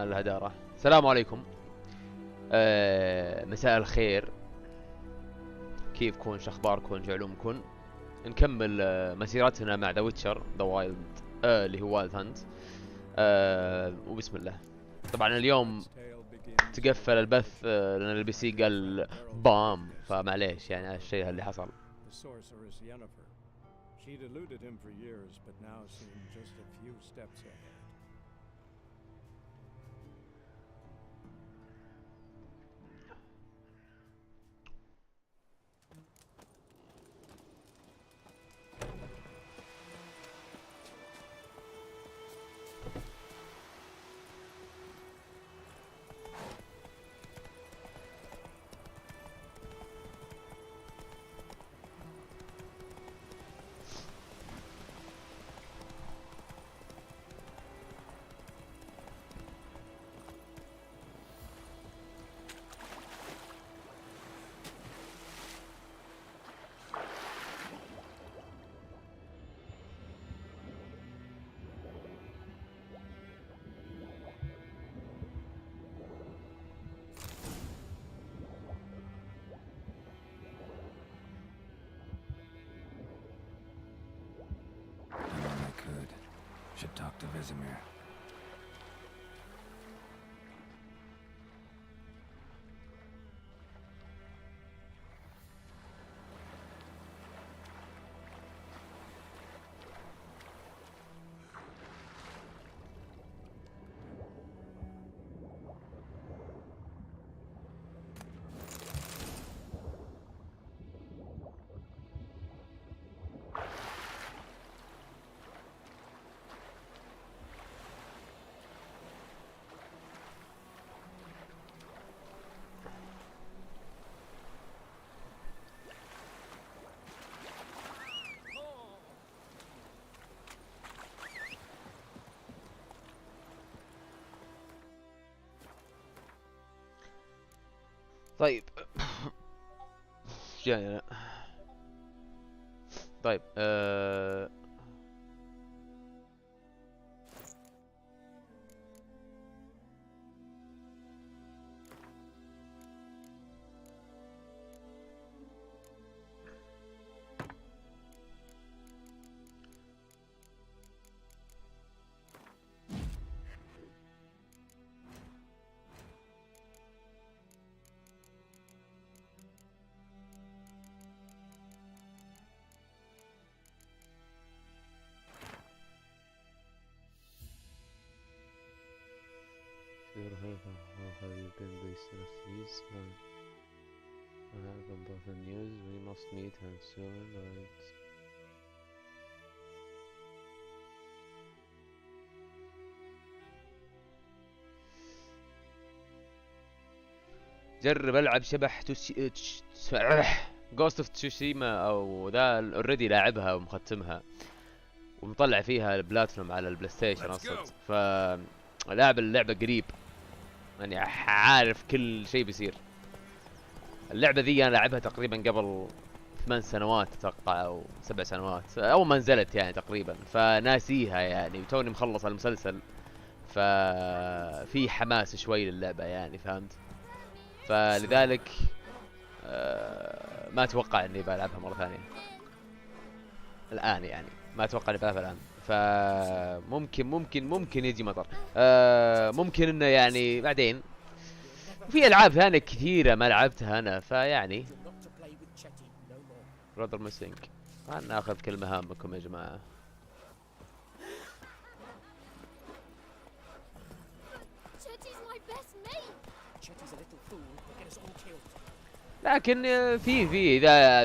مع الهدارة. السلام عليكم. مساء الخير. كيفكن؟ شخباركن؟ جعلومكن؟ نكمل مسيرتنا مع ذا ويتشر ذا وايلد، اللي هو وايلد هانت. وبسم الله. طبعا اليوم تقفل البث لان البي سي قال بام، فمعليش يعني على الشيء اللي حصل. She'd eluded him for years, but now seemed just a few steps ahead. Should talk to Vesemir. طيب جاني انا. طيب news. We must meet him soon. جرب العب شبح جوست اوف تسوشيما، او ذا اوريدي لاعبها ومختمها ومطلع فيها البلاتنوم على البلاي ستيشن اصلا، فلاعب اللعبة قريب يعني عارف كل شيء بيصير. اللعبة ذي انا لعبها تقريبا قبل 8 سنوات اتوقع او 7 سنوات اول ما نزلت يعني تقريبا، فناسيها يعني وتوني مخلص المسلسل، ففي حماس شوي للعبة يعني، فهمت؟ فلذلك ما اتوقع اني بلعبها مرة ثانية الان، يعني ما اتوقع اني بلعبها الان، فممكن يجي مطر، ممكن انه يعني بعدين. وفي العاب ثانية كثيرة ما لعبتها انا، فيعني برادر ميسنج. ناخذ كل مهامكم يا جماعة. لكن في اذا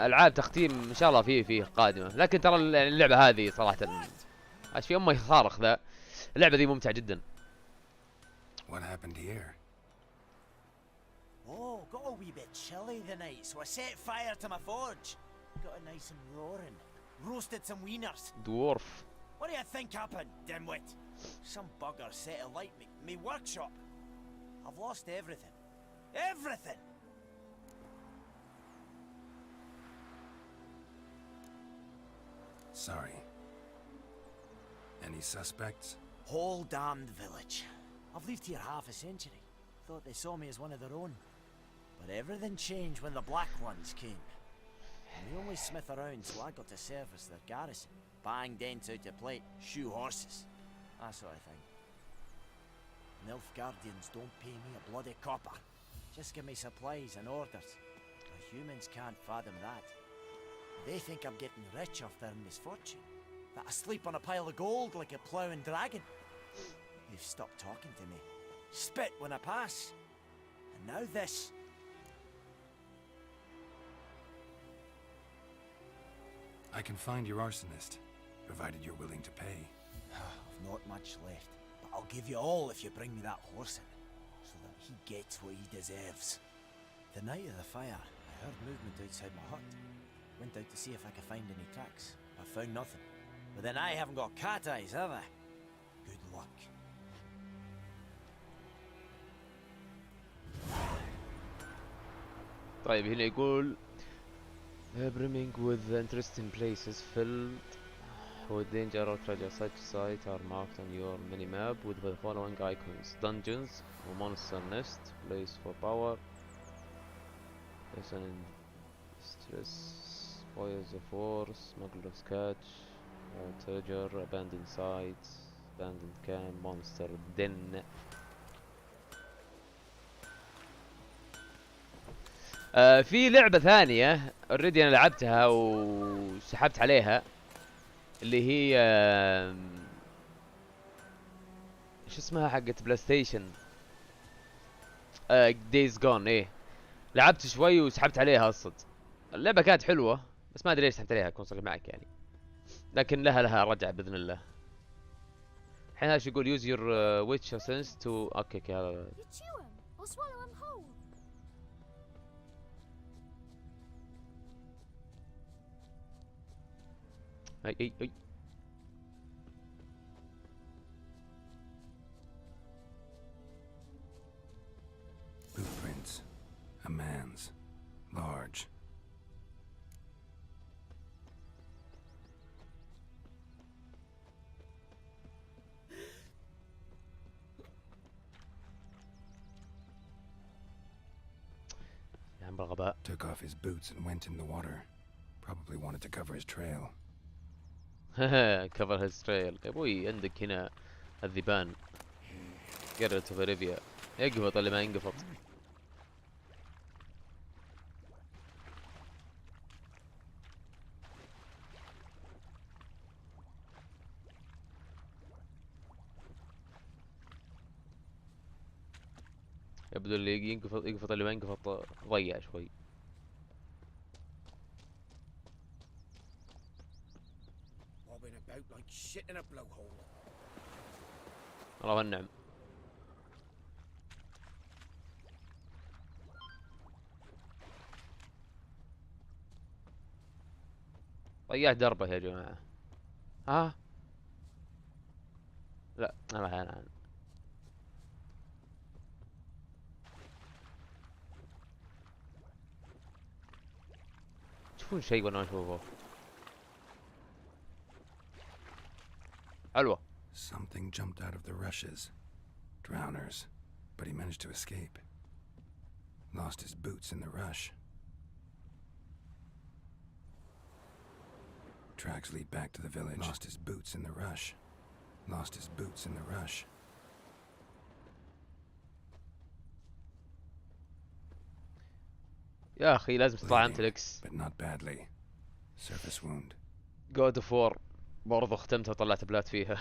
العاب تختيم ان شاء الله في قادمة، لكن ترى اللعبة هذه صراحة ايش في امي صارخ ذا، اللعبة ذي ممتعة جدا. What happened here? Oh, got a wee bit chilly the night, so I set fire to my forge. Got it nice and roaring. Roasted some wieners. Dwarf. What do you think happened, dimwit? Some bugger set alight me workshop. I've lost everything. Everything! Sorry. Any suspects? Whole damned village. I've lived here half a century. Thought they saw me as one of their own. But everything changed when the Black Ones came. The only smith around, so I got to service their garrison. Bang dents out to plate, shoe horses. That sort of thing. Nilfgaardians don't pay me a bloody copper. Just give me supplies and orders. The humans can't fathom that. They think I'm getting rich off their misfortune. That I sleep on a pile of gold like a ploughing dragon. They've stopped talking to me. Spit when I pass. And now this. I can find your arsonist, provided you're willing to pay. I've not much left, but I'll give you all if you bring me that horse in, so that he gets what he deserves. The night of the fire, I heard movement outside my hut. Went out to see if I could find any tracks. I found nothing. But then I haven't got cat eyes, have I? Good luck. طيب هنا يقول brimming with interesting places filled with danger or treasure. Such sites are marked on your mini-map with the following icons: dungeons, a monster nest, place for power, listen stress, spoils of war, smuggler's catch, treasure, abandoned sites, abandoned camp, monster den. في لعبة ثانية اوريدي انا لعبتها وسحبت عليها اللي هي شو اسمها حقت بلاي ستيشن دايز جون. ايه لعبت شوي وسحبت عليها الصد. اللعبة كانت حلوة بس ما ادري ليش سحبت عليها اكون صريح معك يعني، لكن لها رجع باذن الله. الحين هذا شو يقول use your witcher sense to اوكي هذا اي Blueprints. A man's. Large. نعم بالغباء. Took off his boots and went in the water. Probably wanted to cover his trail. cover his trail. يا ابوي عندك هنا الذبان. Geralt of Rivia. يقفط اللي ما ينقفط. يبدو اللي يقفط اللي ما ينقفط ضيع شوي. الله والنعم. ضيعت دربه يا جماعة. ها لا انا تشوفون شيء وانا اشوفه. حلوة. Something jumped out of the rushes. Drowners. But he managed to escape. Lost his boots in the rush. Tracks lead back to the village. Lost his boots in the rush. Lost his boots in the rush. يا اخي لازم تطلع امتلكس. But not badly. Surface wound. God of War برضو ختمتها وطلعت بلاد فيها.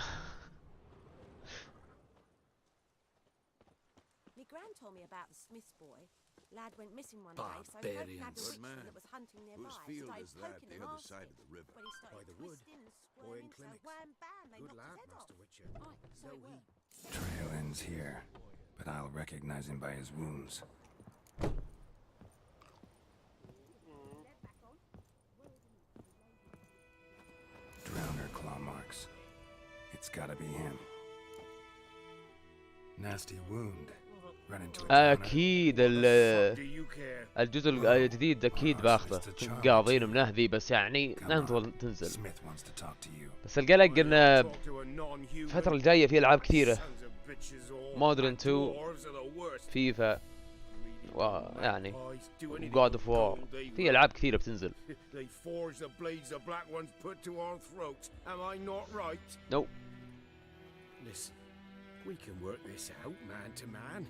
My gran told me about the Smith's boy. Lad went missing one day, so he had a witchman that was hunting nearby. Whose field Started is that poking the and other asking. side of the river? When he started By the wood. twisting and Boy in squirming, so clinics. wham bam, they Good knocked lad, his head Master off. Witcher. Aye, so Though it he were. Trail ends here. But I'll recognize him by his wounds. Drowner claw marks. It's gotta be him. Nasty wound. Run into a drowner. اكيد do you care? الجزء الجديد اكيد باخذه. كنت قاضين ومنهذي بس يعني ننتظر تنزل. Smith wants to talk to you. بس القلق ان Talk to a non-human. الفترة الجاية في العاب كثيرة. Sons of bitches all. مودرن 2 فيفا يعني God of War. في العاب كثيره بتنزل. They forge the blades the black ones put to our throats. Am I not right? No. Listen, we can work this out man to man.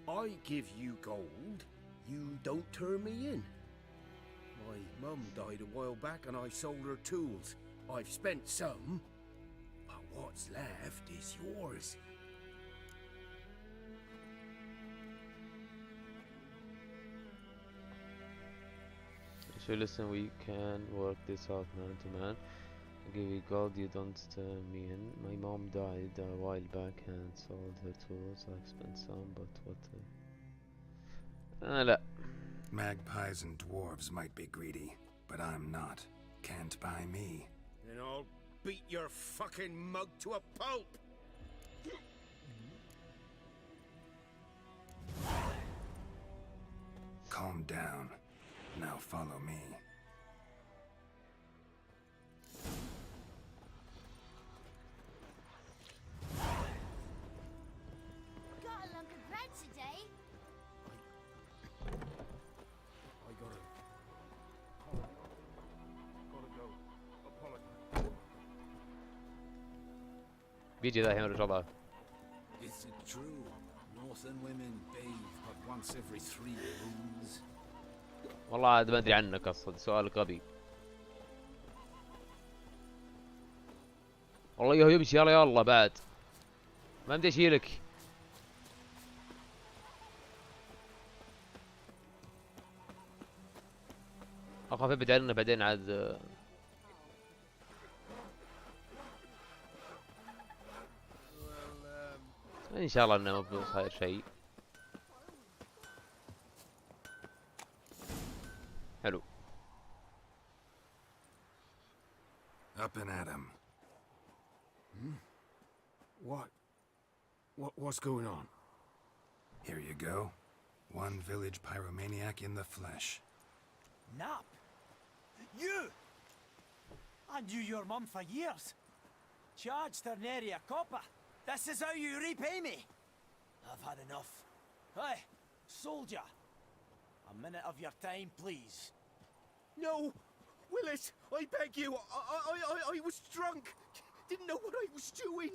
I give you gold, you don't turn me in. My mum died a while back and I sold her tools. I've spent some, but what's left is yours. So listen, we can work this out man to man. I give you gold, you don't turn me in. My mom died a while back and sold her tools. I've spent some, but what? لا. Magpies and dwarves might be greedy, but I'm not. Can't buy me. Then I'll beat your fucking mug to a pulp. Calm down. Now follow me. Got a lump of bread today. I gotta go. Apologize. بيجي ذا الحين رجع ضعف. Is it true? Northern women bathe but once every 3 moons. والله عاد ما ادري عنك اصلا، سؤال غبي. والله يهو يمشي يلا يلا بعد. ما بدي اشيلك. اخاف ابعد عنه بعدين عاد. ان شاء الله انه ما بصير شيء. حلو. Up and at him. What's going on? Here you go. One village pyromaniac in the flesh. Nap? You? I knew your mum for years. Charged her nary a copper. This is how you repay me. I've had enough. Hey, soldier. A minute of your time, please. No, Willis, I beg you. I was drunk. Didn't know what I was doing.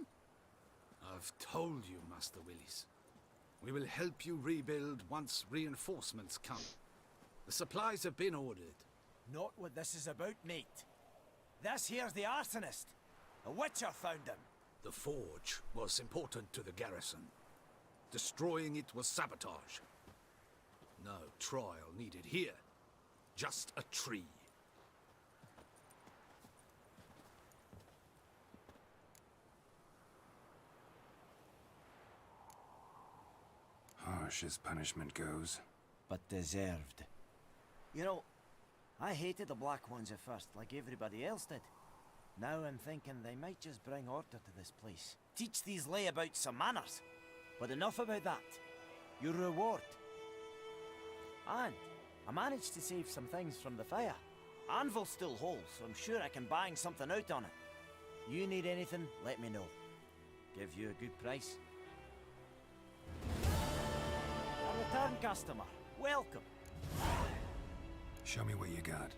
I've told you, Master Willis. We will help you rebuild once reinforcements come. The supplies have been ordered. Not what this is about, mate. This here's the arsonist. A witcher found him. The forge was important to the garrison. Destroying it was sabotage. No trial needed here. Just a tree. Harsh as punishment goes. But deserved. You know, I hated the Black Ones at first, like everybody else did. Now I'm thinking they might just bring order to this place. Teach these layabouts some manners. But enough about that. Your reward. And I managed to save some things from the fire. Anvil's still whole, so I'm sure I can bang something out on it. You need anything, let me know. Give you a good price. A return customer. Welcome. Show me what you got.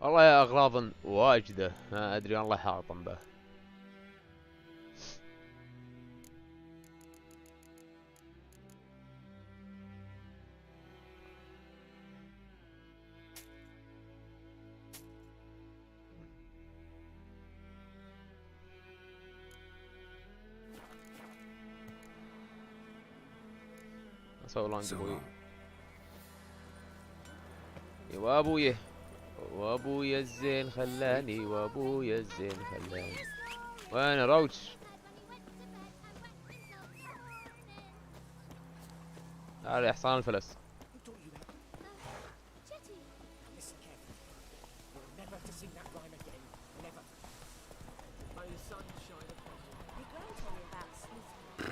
والله يا اغراض واجده ما ادري والله حاطم به. اسوي لاند ابوي. يا ابوي وابويا الزين خلاني وابويا الزين خلاني. وين روتش؟ تعال يا حصان الفلس. Listen carefully. You're never to sing that rhyme again. Never. May the sunshine upon you. Your girl told me about Smith's boy.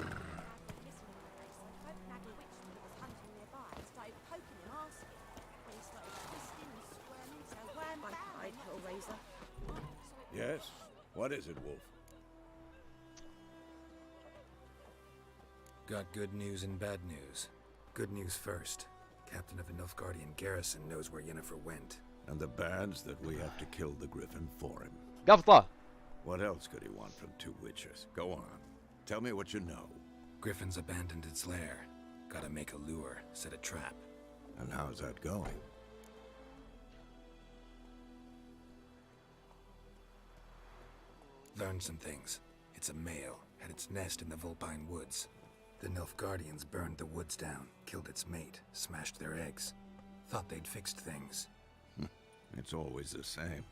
Missing one day, so I hope Maggie Witch that was hunting nearby and started poking him, asking. When he started twisting and squirming, so wham bam. What is it, Wolf? Got good news and bad news. Good news first. Captain of the Nilfgaardian garrison knows where Yennefer went. And the bad's that we have to kill the Griffin for him. قفطة. What else could he want from two witches? Go on. Tell me what you know. Griffin's abandoned its lair. Gotta make a lure, set a trap. And how's that going? Learned some things. It's a male, had its nest in the Vulpine Woods. The Nilfgaardians burned the woods down, killed its mate, smashed their eggs. Thought they'd fixed things. It's always the same.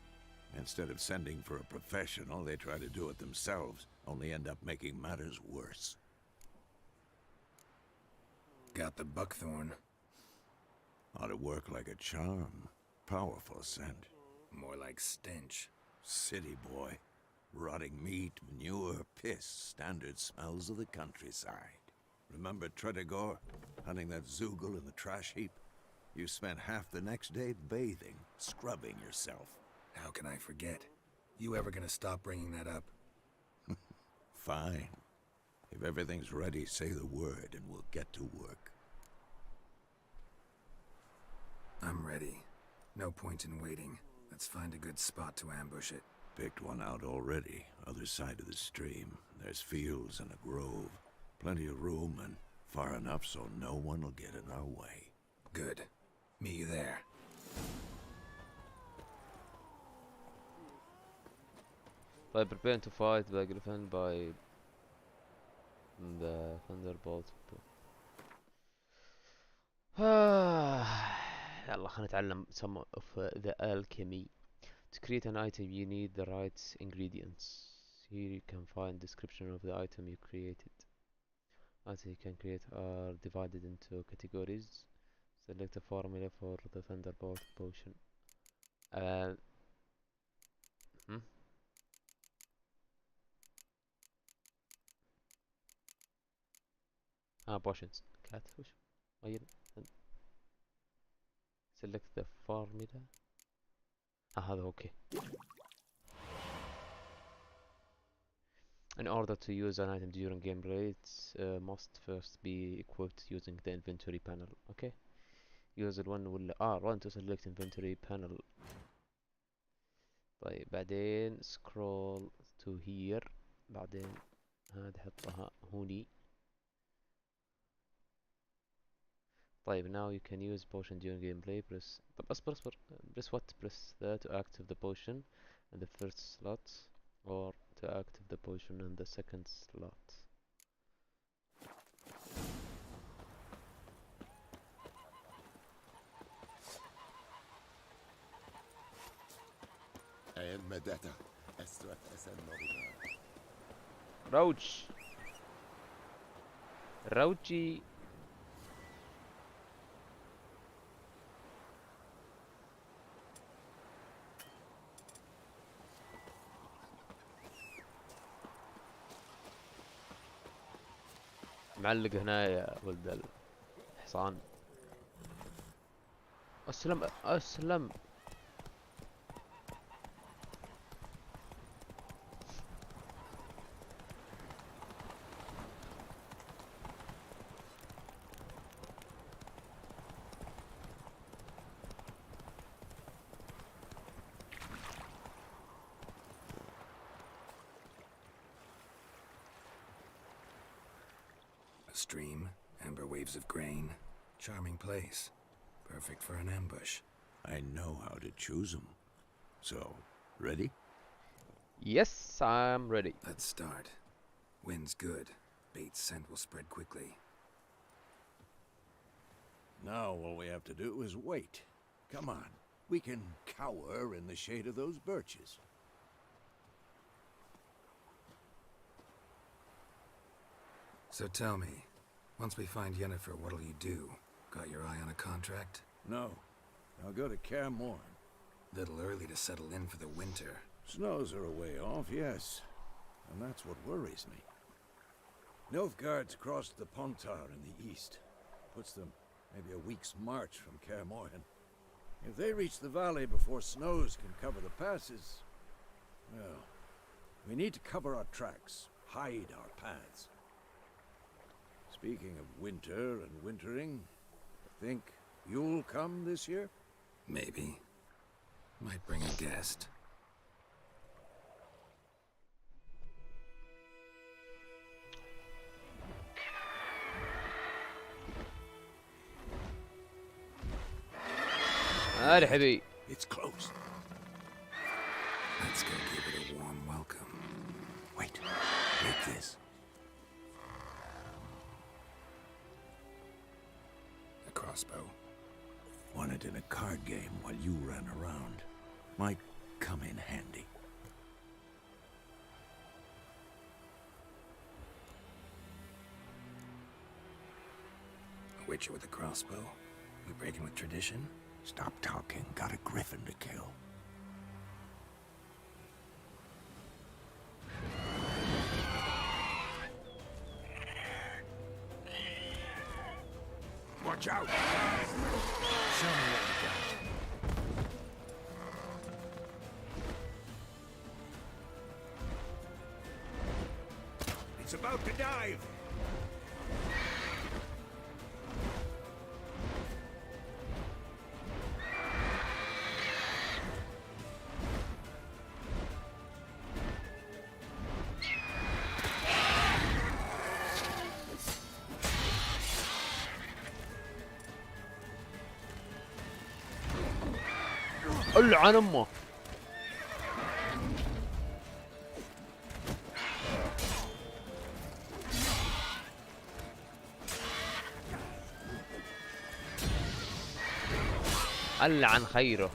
Instead of sending for a professional, they try to do it themselves, only end up making matters worse. Got the buckthorn. Ought to work like a charm. Powerful scent. More like stench. City boy. Rotting meat, manure, piss, standard smells of the countryside. Remember Tredegor, hunting that Zoogle in the trash heap? You spent half the next day bathing, scrubbing yourself. How can I forget? You ever gonna stop bringing that up? Fine. If everything's ready, say the word and we'll get to work. I'm ready. No point in waiting. Let's find a good spot to ambush it. Picked one out already, other side of the stream. There's fields and a grove. Plenty of room and far enough so no one will get in our way. Good. Meet you there. طيب prepare to fight the Griffin by the Thunderbolt. يلا خلينا نتعلم some of the alchemy. To create an item you need the right ingredients. Here you can find description of the item you created. Items you can create are divided into categories. Select a formula for the Thunderbolt potion. Potions. Cat وش غير select the formula. هذا اوكي. In order to use an item during gameplay, it must first be equipped using the inventory panel. Okay. Use ال1 ولا run to select inventory panel. طيب بعدين scroll to here. بعدين هذه حطها هوني. طيب now you can use potion during gameplay. Press طب اصبر press what? Press that to active the potion in the first slot or to active the potion in the second slot. Roach Roachy. معلق هنا يا ولد الحصان. اسلم اسلم. A stream, amber waves of grain. Charming place. Perfect for an ambush. I know how to choose them. So, ready? Yes, I'm ready. Let's start. Wind's good. Bait's scent will spread quickly. Now all we have to do is wait. Come on. We can cower in the shade of those birches. So tell me, once we find Yennefer, what'll you do? Got your eye on a contract? No. I'll go to Kaer Morhen. Little early to settle in for the winter. Snows are a way off, yes. And that's what worries me. Nilfgaard's crossed the Pontar in the east. Puts them maybe a week's march from Kaer Morhen. If they reach the valley before snows can cover the passes, well, We need to cover our tracks, hide our paths. Speaking of winter and wintering, think you'll come this year? Maybe. Might bring a guest. مرحبي. It's close. Let's go give it a warm welcome. Wait. Take this. A crossbow. Won it in a card game while you ran around. Might come in handy. A witcher with a crossbow? We breaking with tradition? Stop talking. Got a griffin to kill. Watch out! Show me what you got. It's about to dive! العن امه. العن خيره.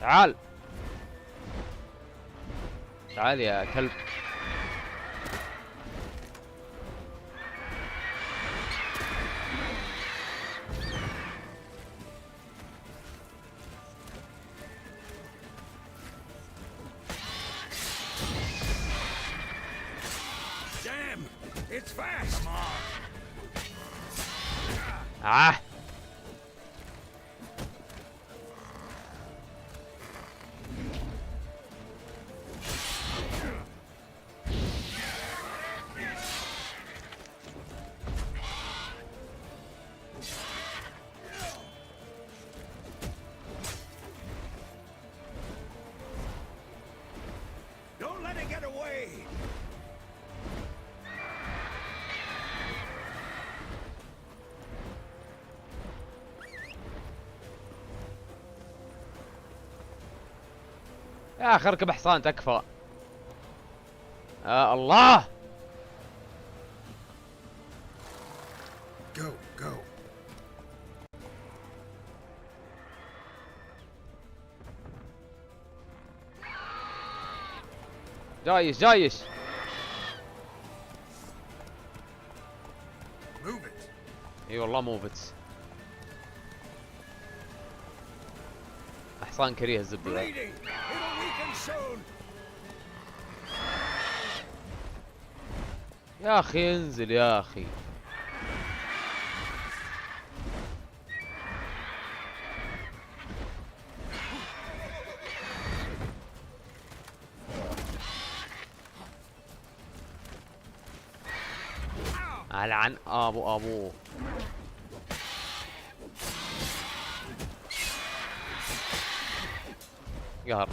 تعال تعال يا كلب. Damn! It's fast! Come on! Don't let it get away! يا اخي اركب حصان تكفى. يا الله. Go, go. جايش جايش. Move it. اي والله موفت. حصان كريه الزبده ذا. Bleeding! It'll weaken soon! يا اخي انزل يا اخي. العن ابو ابوه. قهر.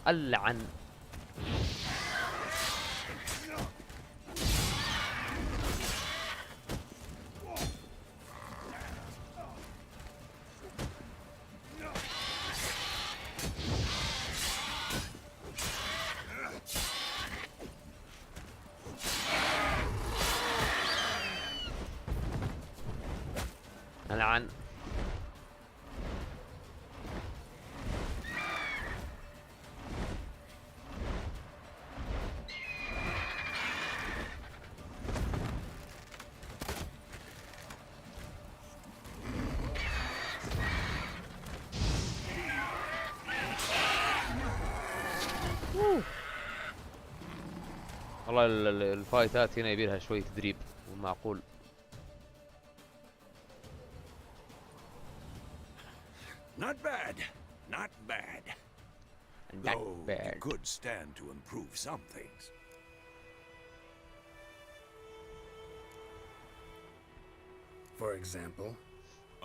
العن. العن. والله الفايتات هنا يبيلها شوي تدريب ومعقول. Not bad. Not bad. Not Though bad. you could stand to improve some things. For example?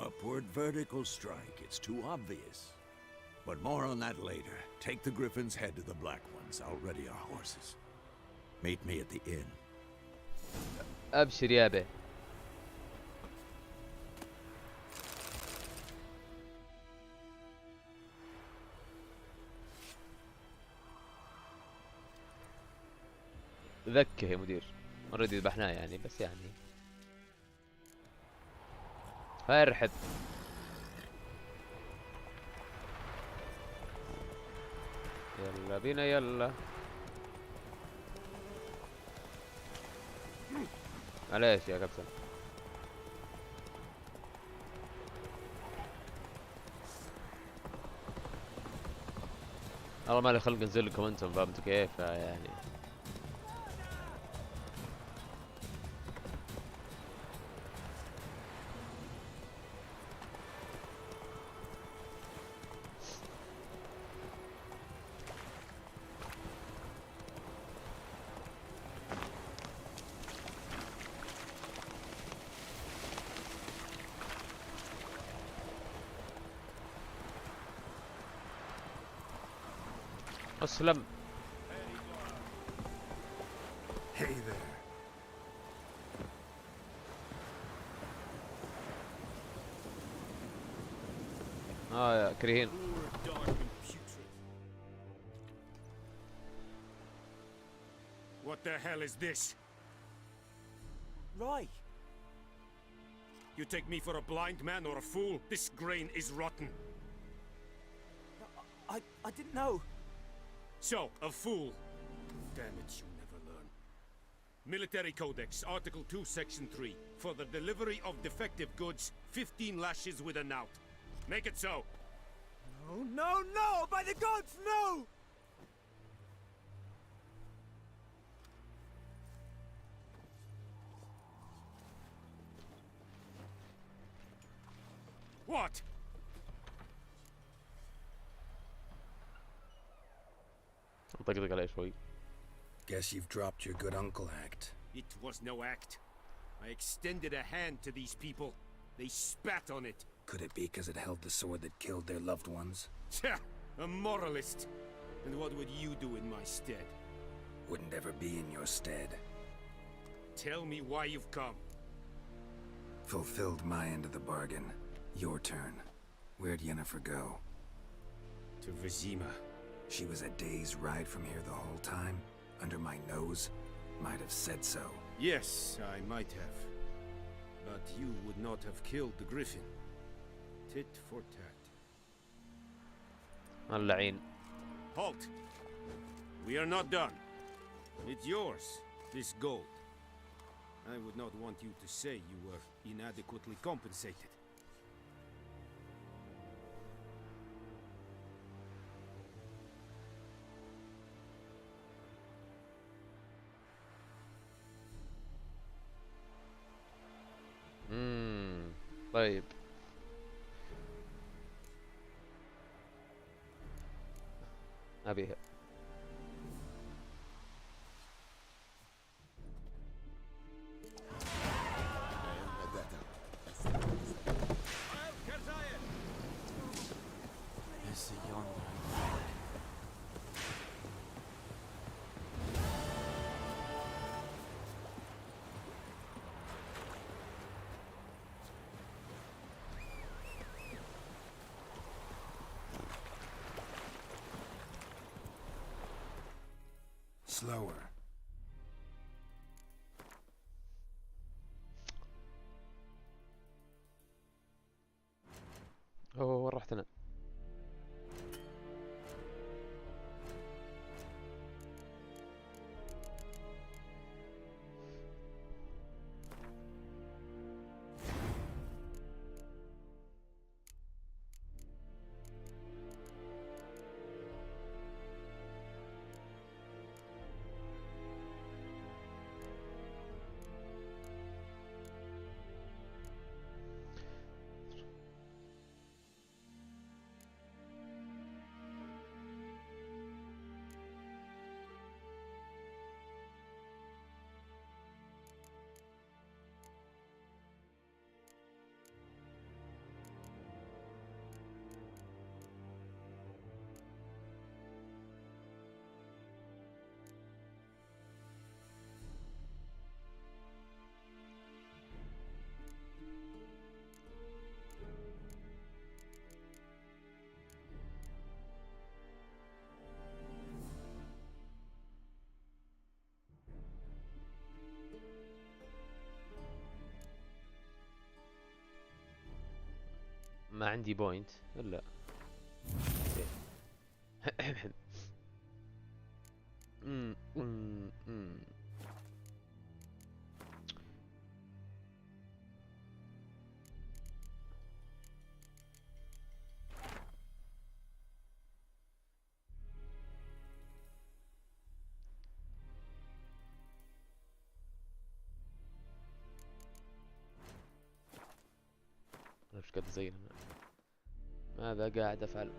Upward vertical strike. It's too obvious. But more on that later. Take the Griffin's head to the Black Ones. I'll ready our horses. Meet me at the inn. ابشر يابا. ذكه يا مدير. اوريدي ذبحناه يعني، بس يعني فرحب. يلا بينا يلا. معليش يا كابتن. والله مالي خلق انزل لكم انتم، فهمتوا كيف يعني. اسلم. Hey there. يا كريهين. Dark and putrid. What the hell is this? Roy, You take me for a blind man or a fool? This grain is rotten. I didn't know. So, a fool. Damn it, you never learn. Military Codex, Article 2, Section 3. For the delivery of defective goods, 15 lashes with a knout. Make it so. No, no, no! By the gods, no! What? طقطق عليه شوي. Guess you've dropped your good uncle act. It was no act. I extended a hand to these people. They spat on it. Could it be because it held the sword that killed their loved ones? Tja, a moralist. And what would you do in my stead? Wouldn't ever be in your stead. Tell me why you've come. Fulfilled my end of the bargain. Your turn. Where'd Yennefer go? To Vizima. She was a day's ride from here the whole time? Under my nose? Might have said so. Yes, I might have. But you would not have killed the Griffin. Tit for tat. اللعين. Halt! We are not done. It's yours, this gold. I would not want you to say you were inadequately compensated. طيب. أبيها. Is it yonder? Slower. أوه وين رحت أنا؟ ما عندي بوينت الا ايش قد زين ماذا قاعد افعل؟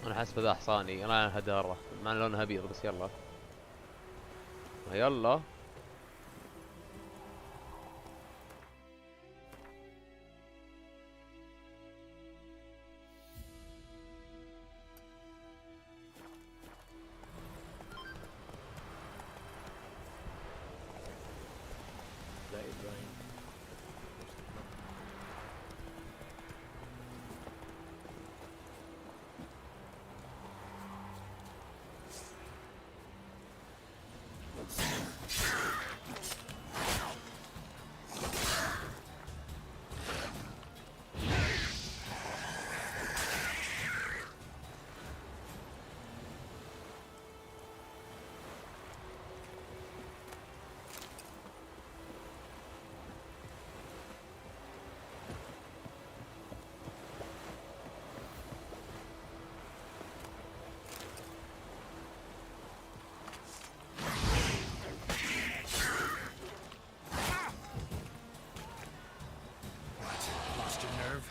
انا حاسب ذا حصاني انا هداره مع لونها ابيض بس يلا يلا Let it rain. Lost your nerve?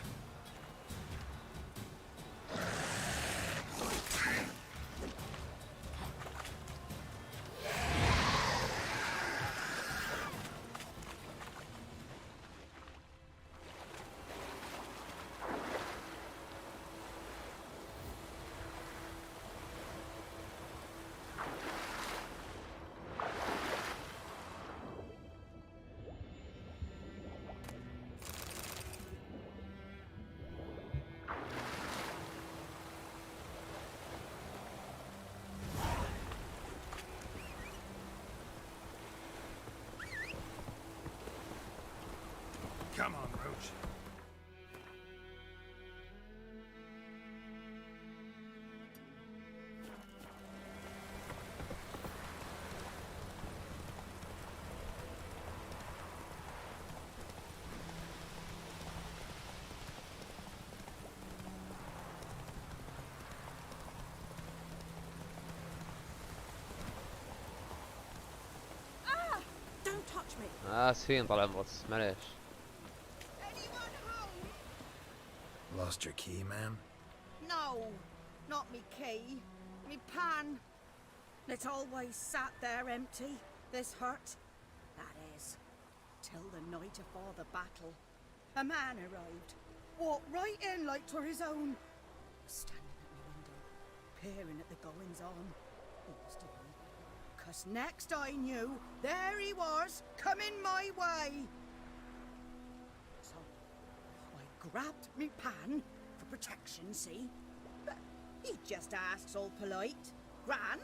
Come on, Roach. Don't touch me. اسفين طال عمرك معليش. Anyone home? Lost your key, ma'am? No, not me key. Me pan. It always sat there empty, this hut. That is, till the night afore the battle. A man arrived. Walked right in like 'twere his own. Was standing at my window, peering at the goings on. He was to be. 'Cause next I knew, there he was, coming my way. So I grabbed me pan for protection, see? But he just asks all polite, Gran,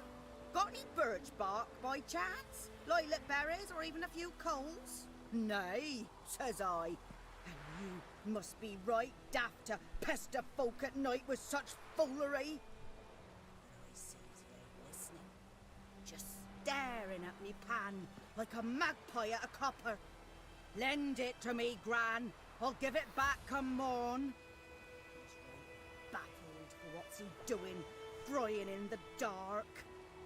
got any birch bark by chance? Lilac berries or even a few coals? Nay, says I. And you must be right daft to pester folk at night with such foolery. But I sees he ain't listening, just staring at me pan like a magpie at a copper. Lend it to me, Gran. I'll give it back come morn. He's right baffled for what's he doing, frying in the dark.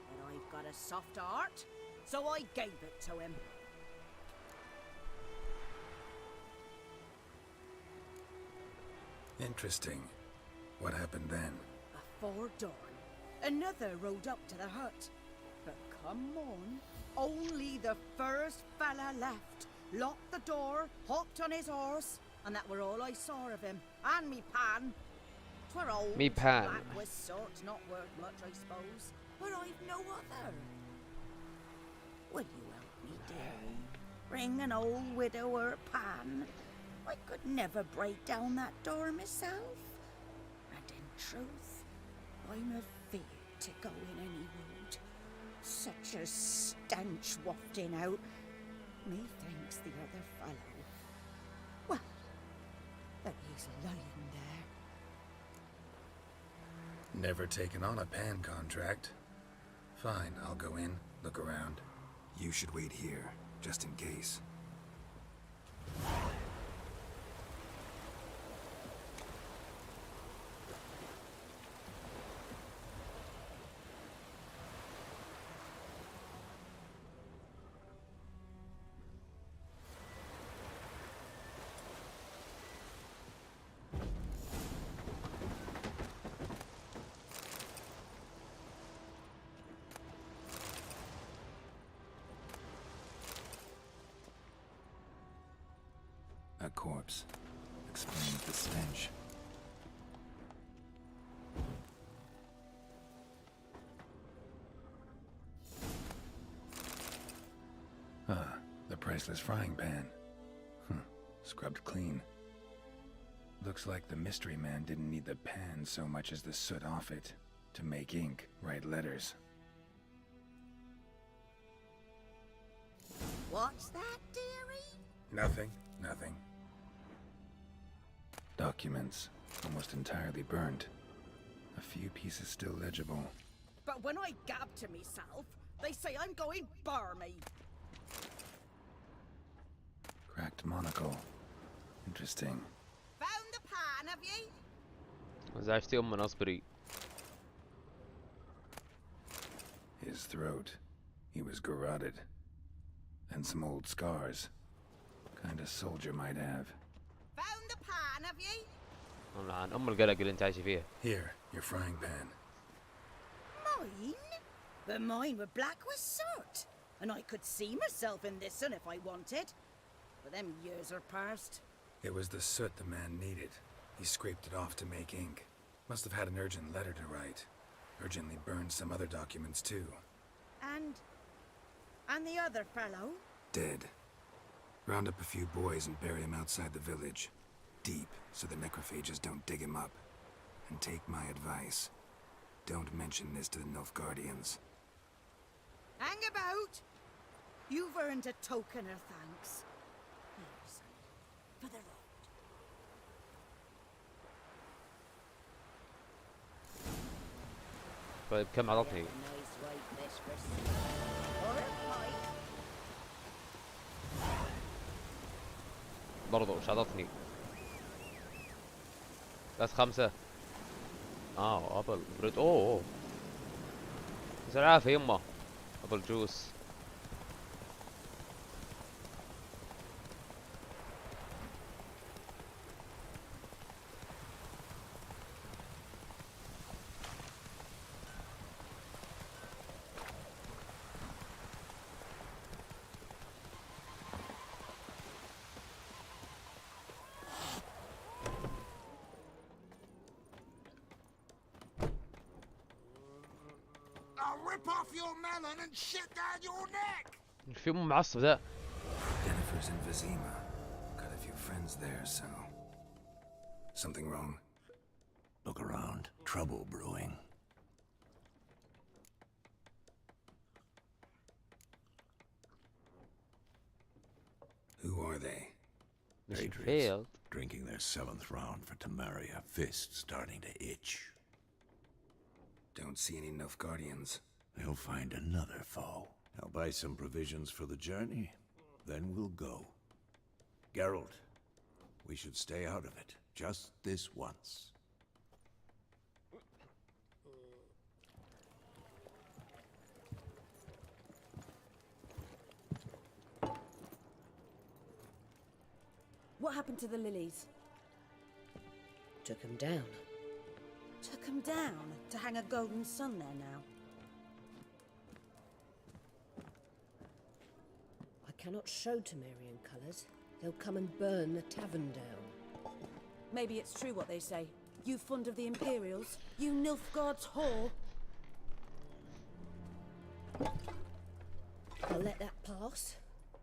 But I've got a soft heart, so I gave it to him. Interesting. What hafpened then? Afore dawn, another rode up to the hut. But come on, only the first fella left. Locked the door, hopped on his horse, and that were all I saw of him. And me pan. 'Twere old, Me pan. black with sort, not worth much, I suppose. But I've no other. Will you help me, dearie? Bring an old widower pan. I could never break down that door myself. And in truth, I'm afeard to go in any road. Such a stench wafting out. Methinks the other fellow. Well, that he's lying there. Never taken on a pan contract. Fine, I'll go in, look around. You should wait here, just in case. A corpse. Explains the stench. Ah, the priceless frying pan. Scrubbed clean. Looks like the mystery man didn't need the pan so much as the soot off it to make ink, write letters. What's that, dearie? Nothing. Documents, almost entirely burnt. A few pieces still legible. But when I gab to myself, they say I'm going barmy. Cracked monocle. Interesting. Found the pan, have ye? زعجتي من اصبري. His throat. He was garroted. And some old scars. Kind of soldier might have. Found the pan, have ye? عن القلق اللي انت عايش فيها. Here, your frying pan. Mine? But mine were black with soot. And I could see myself in this one if I wanted. But them years are past. It was the soot the man needed. He scraped it off to make ink. Must have had an urgent letter to write. Urgently burned some other documents too. And the other fellow? Dead. Round up a few boys and bury him outside the village. Deep, so the necrophages don't dig him up. And take my advice. Don't mention this to the Nilfgaardians. Hang about! You've earned a token of thanks. Here, son, for the road. طيب كم عطتني؟ Nice white mistress. Or a pipe. برضو وش عطتني؟ بس 5. ابل بريد. اوه بس العافية يمه. ابل جوس. rip off your melon and shit down your neck! في مو معصب ذا. Jennifer's in Vizima. Got a few friends there, so... Something wrong? Look around. Trouble brewing. Who are they? Patriots failed. drinking their 7th round for Tamaria. Fist starting to itch. Don't see any Nilfgaardians. They'll find another foe. I'll buy some provisions for the journey. Then we'll go. Geralt, we should stay out of it. Just this once. What happened to the lilies? Took him down. Took them down to hang a golden sun there now. I cannot show Temerian colours. They'll come and burn the tavern down. Maybe it's true what they say. You fond of the Imperials? You Nilfgaard's whore? I'll let that pass.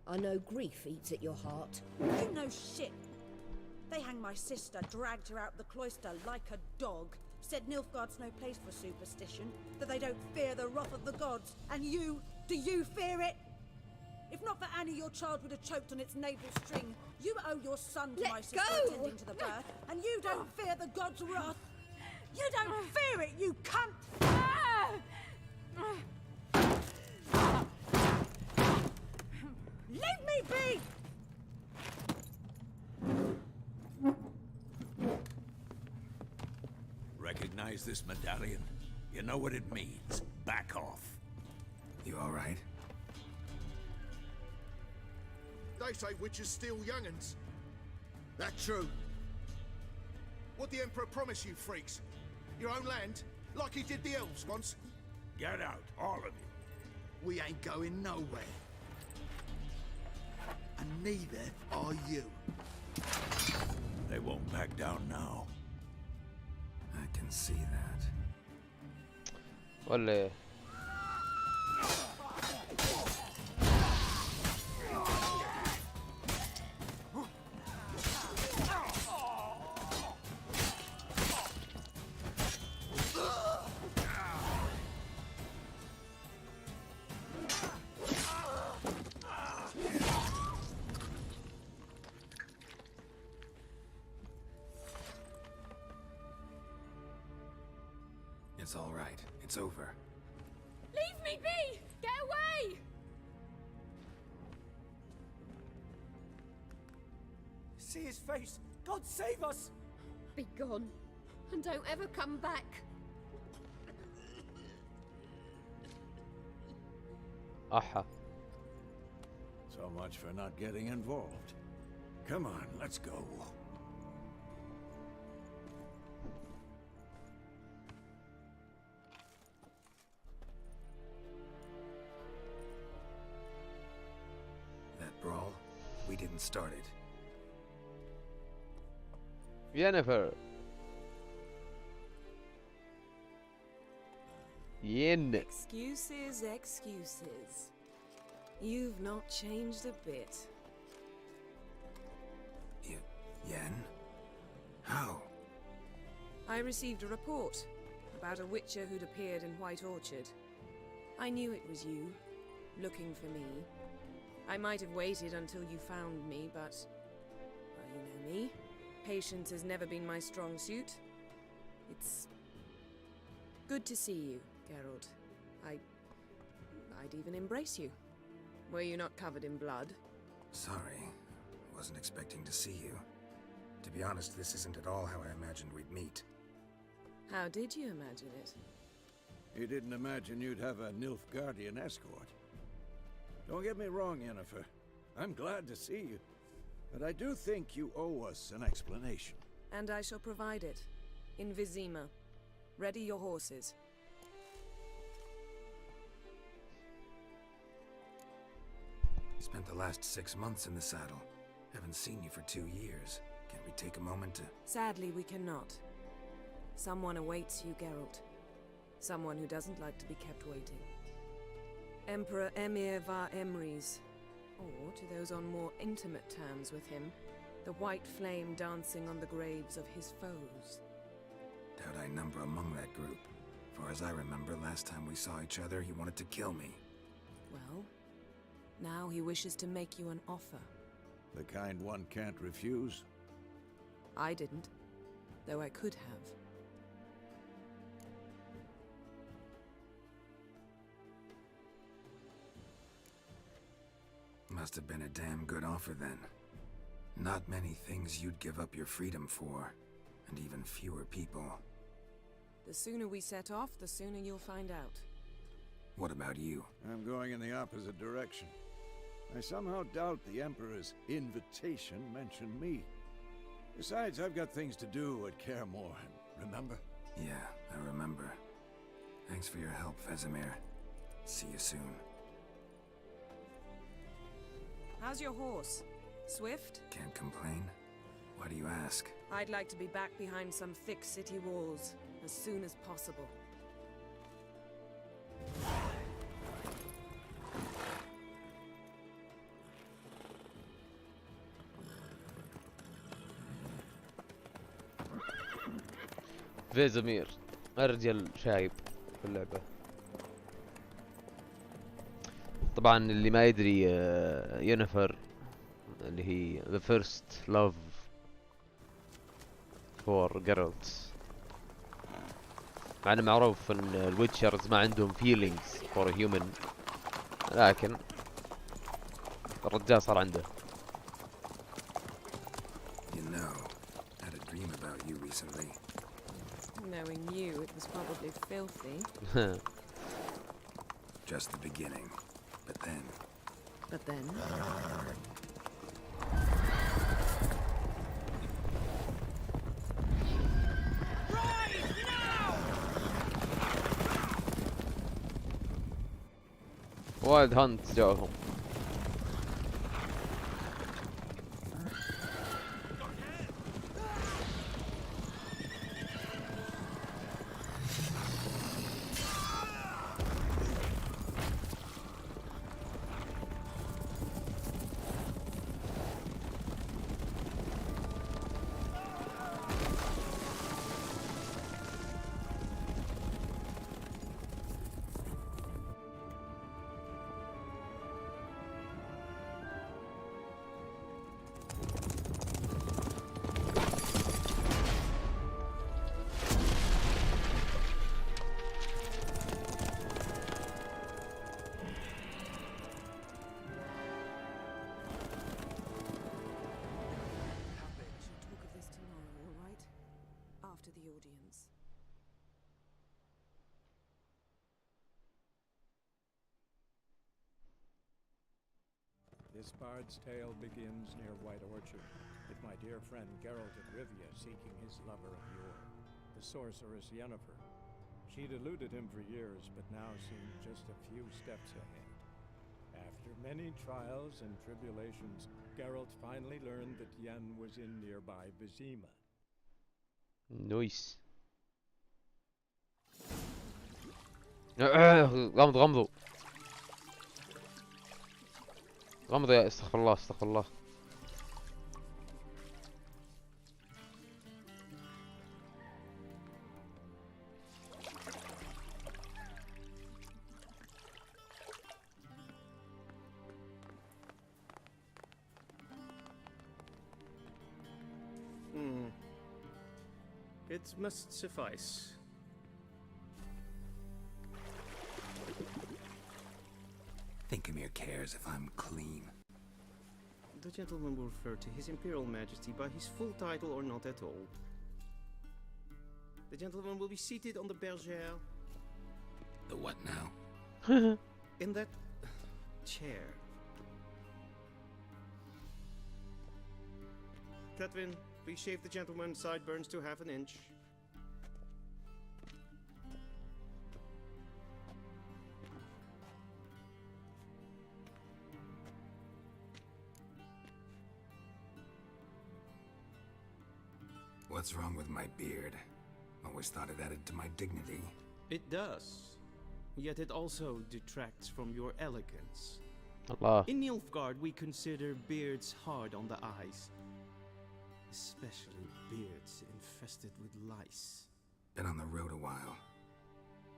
I know grief eats at your heart. You know shit. They hanged my sister, dragged her out the cloister like a dog. Said Nilfgaard's no place for superstition, that they don't fear the wrath of the gods. And you, do you fear it? If not for Annie, your child would have choked on its navel string. You owe your son to Let my sister go! attending to the birth, and you don't fear the gods' wrath. You don't fear it, you cunt! Leave me be! Recognize this medallion? You know what it means. Back off. You all right? They say witches steal young'uns. That true? What the Emperor promise you, freaks? Your own land? Like he did the elves once? Get out, all of you. We ain't going nowhere. And neither are you. They won't back down now. I can see that. ولا It's all right. It's over. Leave me be! Get away! See his face! God save us! Be gone, and don't ever come back. أحا. So much for not getting involved. Come on, let's go. That brawl, we didn't start it. Jennifer. Yen. Excuses, excuses. You've not changed a bit. Yen? How? I received a report about a witcher who'd appeared in White Orchard. I knew it was you, looking for me. I might have waited until you found me, but... well, you know me. Patience has never been my strong suit. It's... good to see you, Geralt. I'd even embrace you. Were you not covered in blood? Sorry. Wasn't expecting to see you. To be honest, this isn't at all how I imagined we'd meet. How did you imagine it? You didn't imagine you'd have a Nilfgaardian escort. Don't get me wrong, Yennefer. I'm glad to see you. But I do think you owe us an explanation. And I shall provide it. In Vizima. Ready your horses. Spent the last 6 months in the saddle. Haven't seen you for 2 years. Can't we take a moment to... Sadly, we cannot. Someone awaits you, Geralt. Someone who doesn't like to be kept waiting. Emperor Emir var Emrys, or to those on more intimate terms with him, the white flame dancing on the graves of his foes. Doubt I number among that group. Far as I remember, last time we saw each other, he wanted to kill me. Well, now he wishes to make you an offer. The kind one can't refuse. I didn't, though I could have. Must have been a damn good offer then. Not many things you'd give up your freedom for, and even fewer people. The sooner we set off, the sooner you'll find out. What about you? I'm going in the opposite direction. I somehow doubt the Emperor's invitation mentioned me. Besides, I've got things to do at Kaer Morhen, remember? Yeah, I remember. Thanks for your help, Vesemir. See you soon. How's your horse? Swift? Can't complain. Why do you ask? I'd like to be back behind some thick city walls as soon as possible. فيزمير أرجل شايب في اللعبة. طبعا اللي ما يدري ينفر اللي هي the first love for Geralt. مع انه معروف ان الويتشرز ما عندهم feelings for a human، لكن الرجال صار عنده. You know, I had a dream about you recently. Knowing you, it was probably filthy. Just the beginning. But then... But then? وايد هانت جاهم. This bard's tale begins near White Orchard, with my dear friend Geralt of Rivia seeking his lover of yore, the sorceress Yennefer. She'd eluded him for years, but now seemed just a few steps ahead. After many trials and tribulations, Geralt finally learned that Yen was in nearby Vizima. نويس. غمضوا غمضوا يا استغفر الله استغفر الله. It must suffice. Think Emir cares if I'm clean. The gentleman will refer to His Imperial Majesty by his full title or not at all. The gentleman will be seated on the bergère. The what now? In that chair. Catwin, please shave the gentleman's sideburns to half an inch. What's wrong with my beard? Always thought it added to my dignity. It does. yet it also detracts from your elegance. الله. In Nilfgaard, we consider beards hard on the eyes, especially beards infested with lice. Been on the road a while.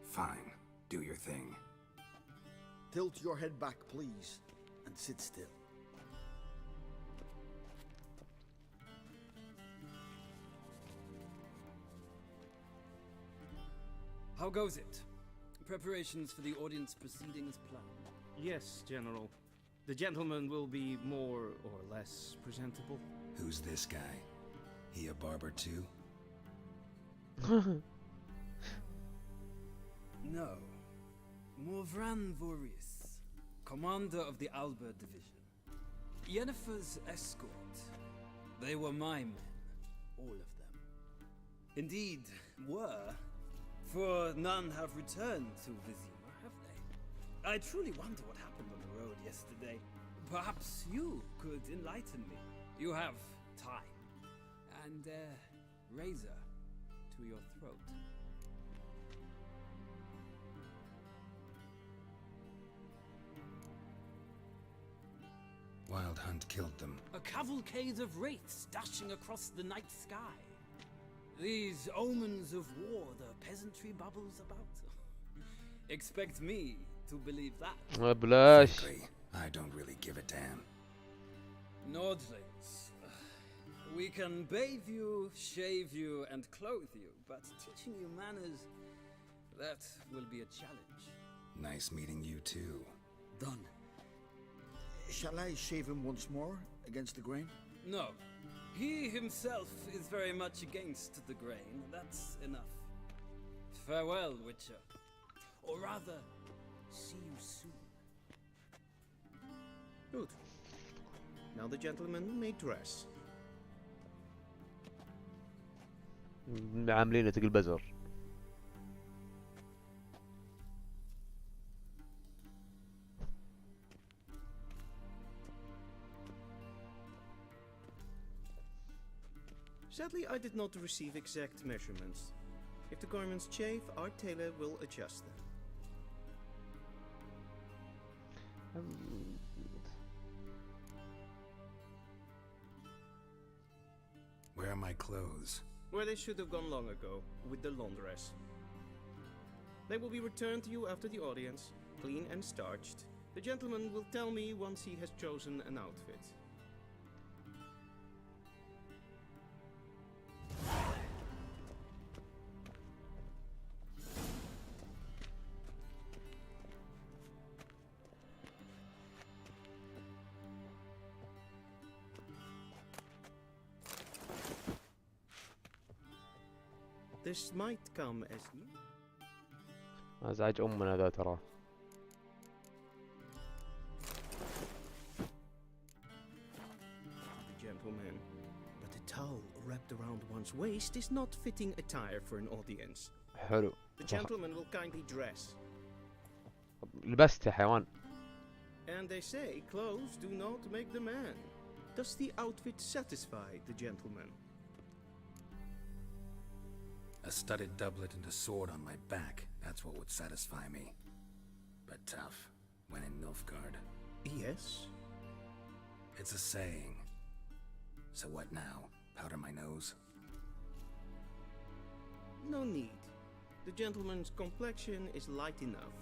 Fine, do your thing. Tilt your head back, please, and sit still. How goes it? Preparations for the audience proceeding as planned? Yes, General. The gentleman will be more or less presentable. Who's this guy? He a barber too? No. Morvran Voris, commander of the Alba Division. Yennefer's escort. They were my men, all of them. Indeed, were, for none have returned to Vizima, have they? I truly wonder what happened on the road yesterday. Perhaps you could enlighten me. You have time, and razor to your throat. Wild Hunt killed them. A cavalcade of wraiths dashing across the night sky. These omens of war the peasantry bubbles about. Expect me to believe that. بلاش. Frankly, I don't really give a damn. Nordlings. We can bathe you, shave you, and clothe you, but teaching you manners, that will be a challenge. Nice meeting you too. Done. Shall I shave him once more against the grain? No. He himself is very much against the grain. That's enough. Farewell, Witcher. Or rather, see you soon. Good. Now the gentleman may dress. عاملين تقل بزر. Sadly, I did not receive exact measurements. If the garments chafe, our tailor will adjust them. Where are my clothes? Where they should have gone long ago, with the laundress. They will be returned to you after the audience, clean and starched. The gentleman will tell me once he has chosen an outfit. This might come as ازعج امنا ذا ترى. the gentleman, but the towel wrapped around one's waist is not fitting attire for an audience. حلو. The gentleman will kindly dress. لبست يا حيوان. And they say clothes do not make the man. Does the outfit satisfy the gentleman? A studded doublet and a sword on my back. That's what would satisfy me. But tough, when in Nilfgaard. Yes. It's a saying. So what now? Powder my nose? No need. The gentleman's complexion is light enough.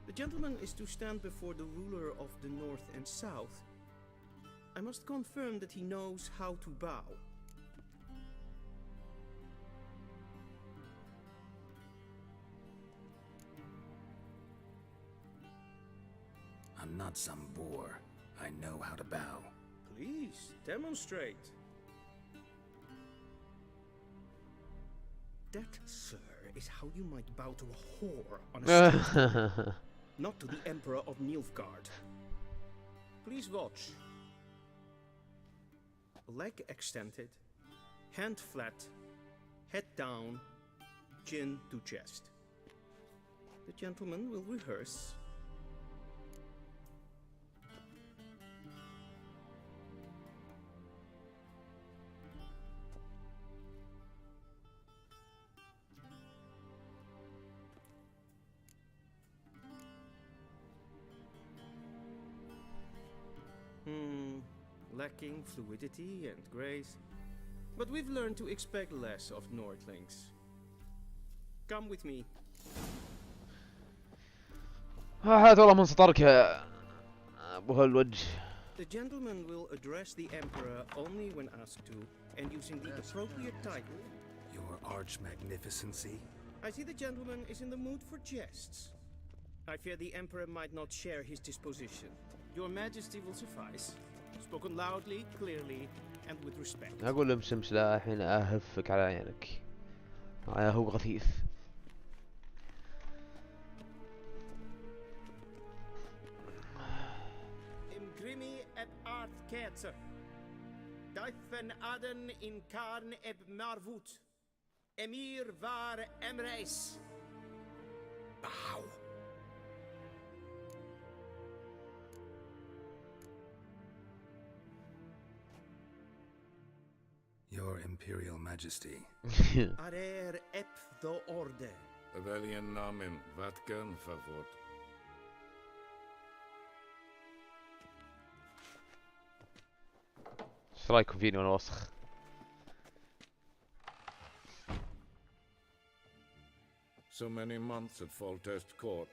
The gentleman is to stand before the ruler of the North and South. I must confirm that he knows how to bow. I'm not some boor. I know how to bow. Please, demonstrate. That, sir, is how you might bow to a whore on a street, not to the Emperor of Nilfgaard. Please watch. Leg extended, hand flat, head down, chin to chest. The gentleman will rehearse. lacking fluidity and grace. But we've learned to expect less of Nordlings. Come with me. هذا والله من سطرك ابو هالوجه. The gentleman will address the Emperor only when asked to, and using the appropriate title. Your Arch-Magnificency? I see the gentleman is in the mood for jests. I fear the Emperor might not share his disposition. Your Majesty will suffice. Spoken loudly, clearly, and with respect. اقول له مش لا الحين اهفك على عينك. هو غثيث. Imgrimi eb art ketzer. Daifen aden in karn eb marvut. Emir var emreis. Bow. Your Imperial Majesty. Arer ep do orde. Weljen namen, wat kan favor? ايش رايكم فيني وانا وسخ؟ So many months at Foltest Court,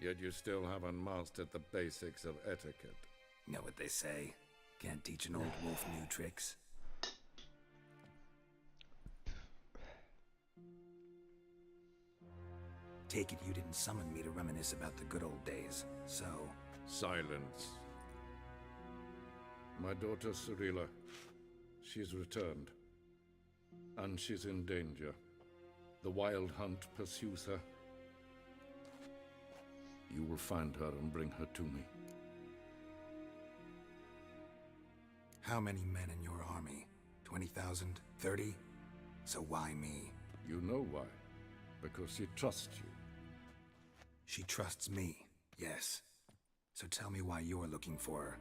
yet you still haven't mastered the basics of etiquette. Know what they say? Can't teach an old wolf new tricks. Take it you didn't summon me to reminisce about the good old days, so... Silence. My daughter Cirilla, she's returned. And she's in danger. The Wild Hunt pursues her. You will find her and bring her to me. How many men in your army? 20,000? 30? So why me? You know why. Because she trusts you. She trusts me, yes. So tell me why you're looking for her.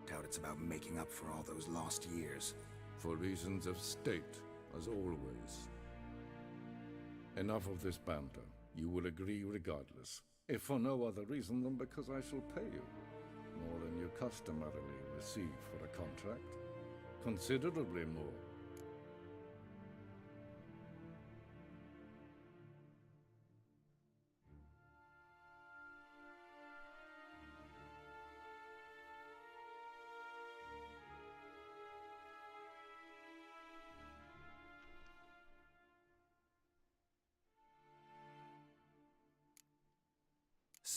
Doubt it's about making up for all those lost years. For reasons of state, as always. Enough of this banter. You will agree regardless. If for no other reason than because I shall pay you. More than you customarily receive for a contract. Considerably more.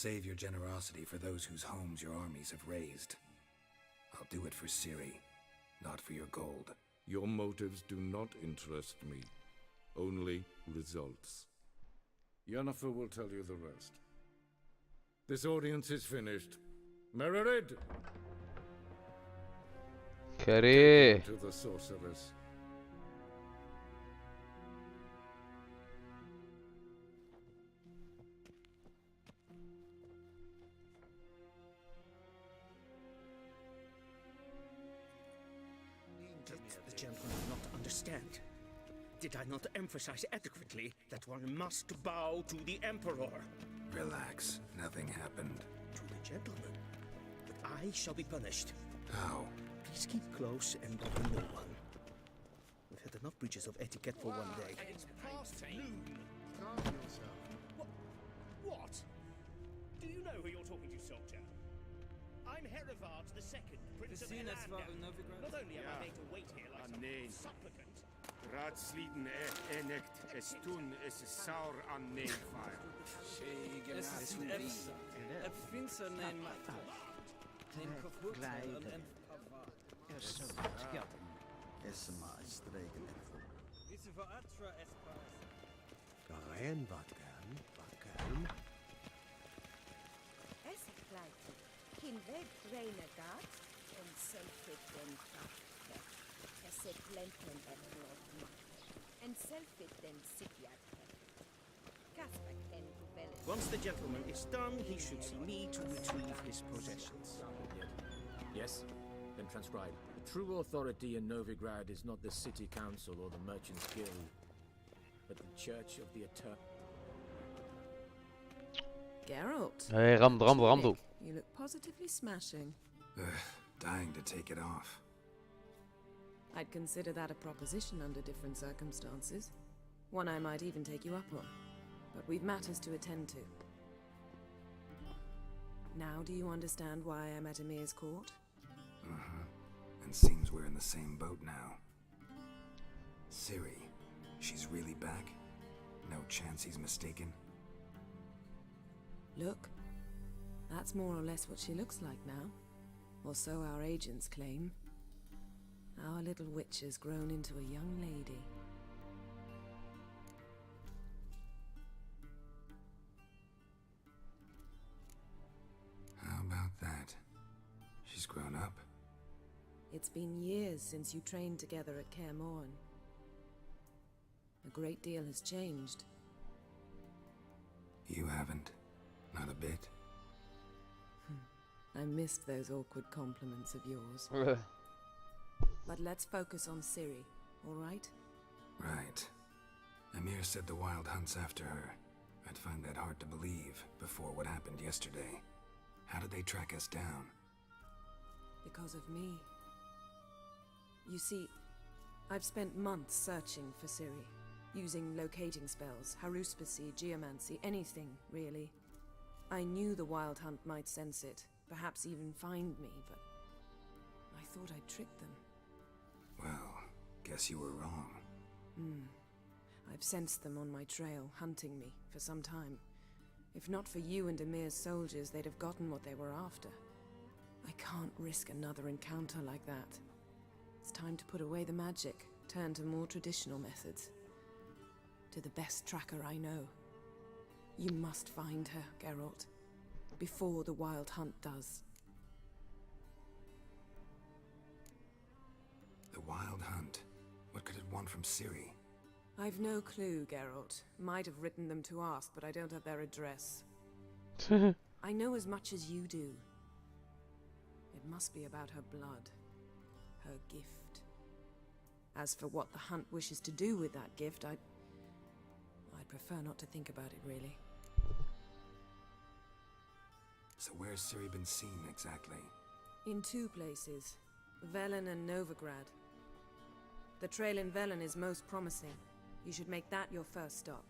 Save your generosity for those whose homes your armies have razed. I'll do it for Ciri, not for your gold. Your motives do not interest me. Only results. Yennefer will tell you the rest. This audience is finished. Mererid! كريه. To the sorceress. The gentleman will not understand. Did I not emphasize adequately that one must bow to the Emperor? Relax, nothing happened. To the gentleman. But I shall be punished. How? Please keep close and bother no one. We've had enough breaches of etiquette for one day. It's past noon. What? Do you know who you're talking to, soldier? I'm Herivard II, Prince of Elandel. Not only am I made to wait here like some supplicant. Raadsliden enikt estun is saur an neefire. Es ist Finster nein Macht. Nein kaputt und اسمع استريقن Diese Veratra Espas. Garein Vatkan, Vatkan. Es gleich. Kin weg reine gat und selfit den Kraft. Es se plenten erlot. And selfit den Sipiat. Casper ken Bellen. Once the gentleman is done, he should see me to retrieve his possessions. Yes? Then transcribe. True authority in Novigrad is not the city council or the merchants guild, but the church of the Eternal. Geralt. Hey, غمضوا. You look positively smashing. dying to take it off. I'd consider that a proposition under different circumstances. One I might even take you up on. But we've matters to attend to. Now do you understand why I'm at Emir's court? Uh-huh. And seems we're in the same boat now. Ciri, she's really back? No chance he's mistaken? Look, that's more or less what she looks like now. Or so our agents claim. Our little witch has grown into a young lady. How about that? She's grown up? It's been years since you trained together at Kaer Morhen. A great deal has changed. You haven't? Not a bit? I missed those awkward compliments of yours. But let's focus on Ciri, all right? Right. Emir said the Wild Hunt's after her. I'd find that hard to believe before what happened yesterday. How did they track us down? Because of me. You see, I've spent months searching for Ciri, using locating spells, haruspicy, geomancy, anything, really. I knew the Wild Hunt might sense it, perhaps even find me, but I thought I'd tricked them. Well, guess you were wrong. I've sensed them on my trail, hunting me, for some time. If not for you and Emir's soldiers, they'd have gotten what they were after. I can't risk another encounter like that. It's time to put away the magic, turn to more traditional methods. To the best tracker I know. You must find her, Geralt. Before the Wild Hunt does. The Wild Hunt? What could it want from Ciri? I've no clue, Geralt. Might have written them to ask, but I don't have their address. I know as much as you do. It must be about her blood. Her gift. As for what the Hunt wishes to do with that gift, I'd prefer not to think about it, really. So where's Ciri been seen, exactly? In two places. Velen and Novigrad. The trail in Velen is most promising. You should make that your first stop.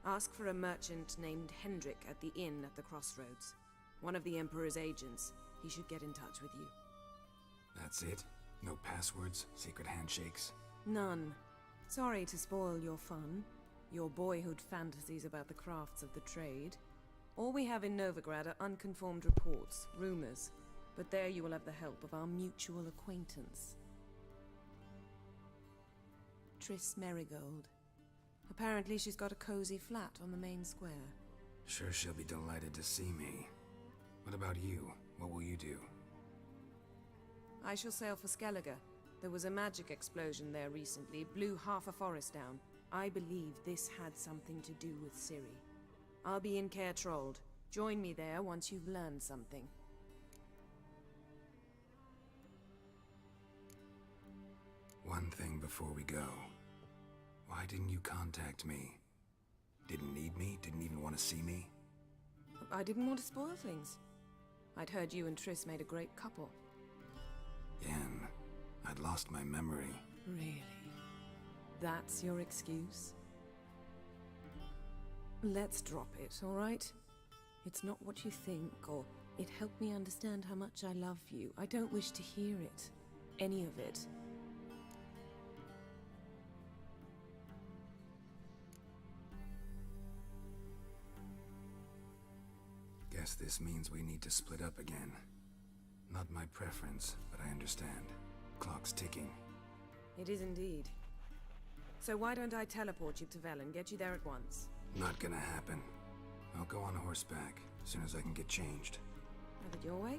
Ask for a merchant named Hendrik at the inn at the crossroads. One of the Emperor's agents. He should get in touch with you. That's it? No passwords? Secret handshakes? None. Sorry to spoil your fun. Your boyhood fantasies about the crafts of the trade. All we have in Novigrad are unconfirmed reports, rumors. But there you will have the help of our mutual acquaintance. Triss Merigold. Apparently she's got a cozy flat on the main square. Sure she'll be delighted to see me. What about you? What will you do? I shall sail for Skellige. There was a magic explosion there recently, blew half a forest down. I believe this had something to do with Ciri. I'll be in Caer Trold. Join me there once you've learned something. One thing before we go. Why didn't you contact me? Didn't need me? Didn't even want to see me? I didn't want to spoil things. I'd heard you and Triss made a great couple. Yen, I'd lost my memory. Really? That's your excuse? Let's drop it, all right? It's not what you think, or it helped me understand how much I love you. I don't wish to hear it. Any of it. Guess this means we need to split up again. Not my preference, but I understand. Clock's ticking. It is indeed. So why don't I teleport you to Velen, get you there at once? Not gonna happen. I'll go on horseback, as soon as I can get changed. Have it your way?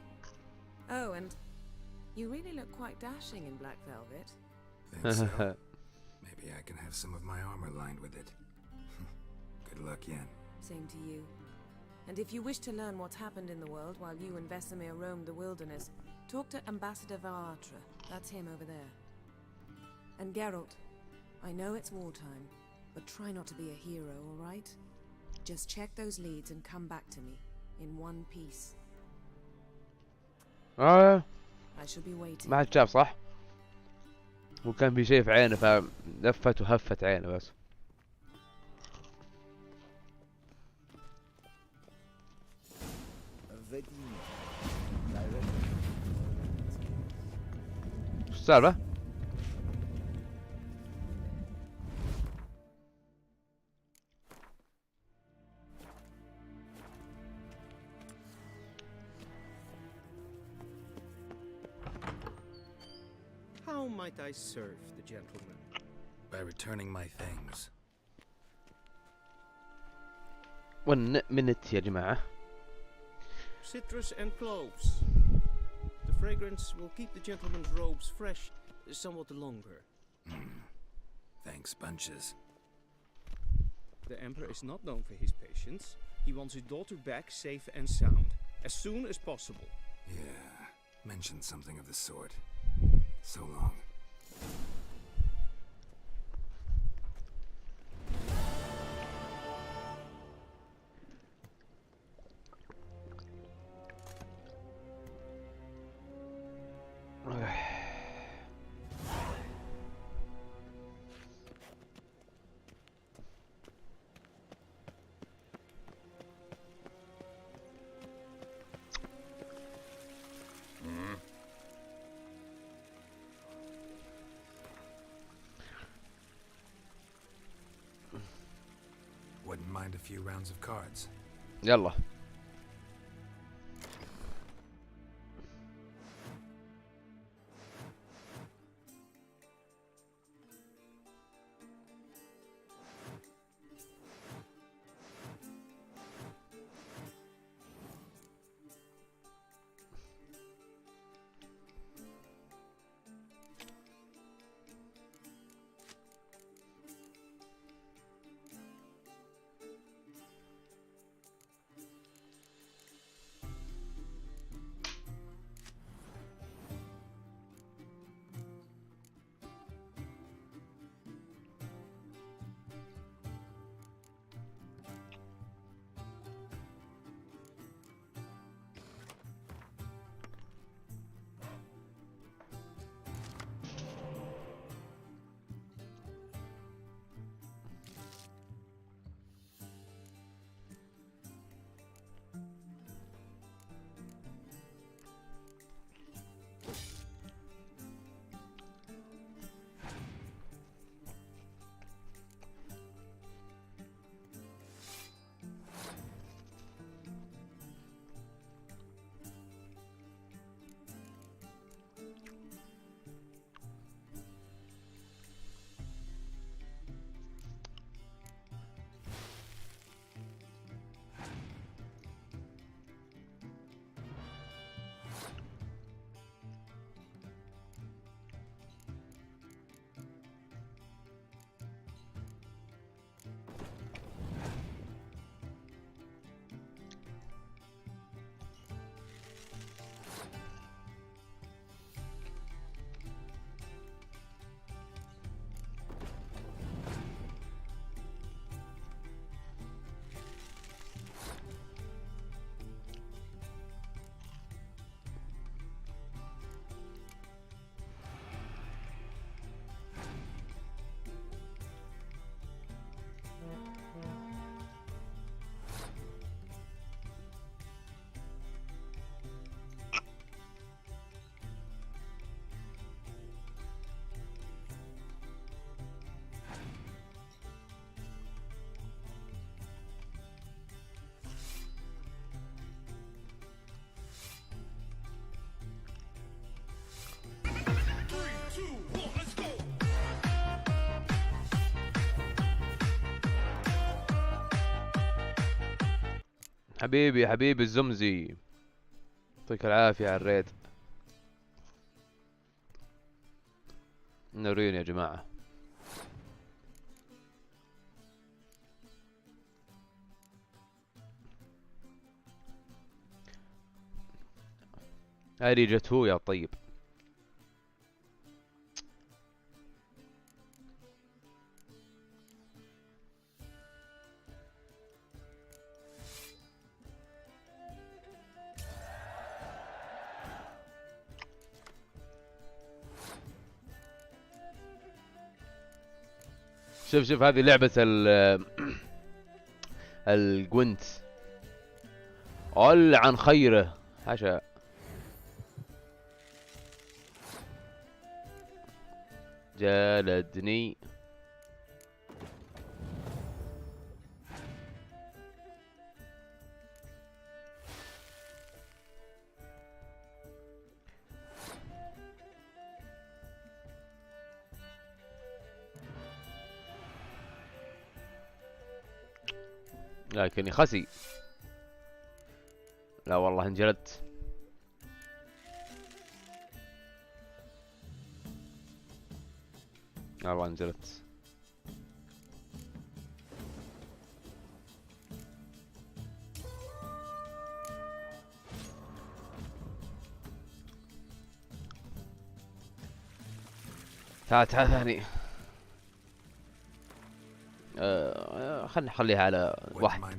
Oh, and you really look quite dashing in black velvet. Think so? Maybe I can have some of my armor lined with it. Good luck, Yen. Same to you. And if you wish to learn what's happened in the world while you and Vesemir roamed the wilderness, talk to Ambassador Varatra. That's him over there. And Geralt, I know it's wartime, but try not to be a hero, all right? Just check those leads and come back to me, in one piece. I shall be waiting. ما حد شاف صح؟ وكان في شيء في عينه فلفت وهفت عينه بس. شو السالفة؟ How might I serve the gentleman? By returning my things. 1 minute يا جماعة. Citrus and cloves. The fragrance will keep the gentleman's robes fresh somewhat longer. Thanks, bunches. The Emperor is not known for his patience. He wants his daughter back safe and sound, as soon as possible. Yeah, mentioned something of the sort. So long. Wouldn't mind a few rounds of cards. يلا. حبيبي حبيبي الزمزي، يعطيك العافية على الريد. نورين يا جماعة. هذه جت هو يا طيب. شوف شوف هذه لعبة الجوينت. قل عن خيره حاشا. جلدني. لكني خسي. لا والله انجلدت. والله انجلدت. تعال تعال ثاني. خلنا نخليها على واحد.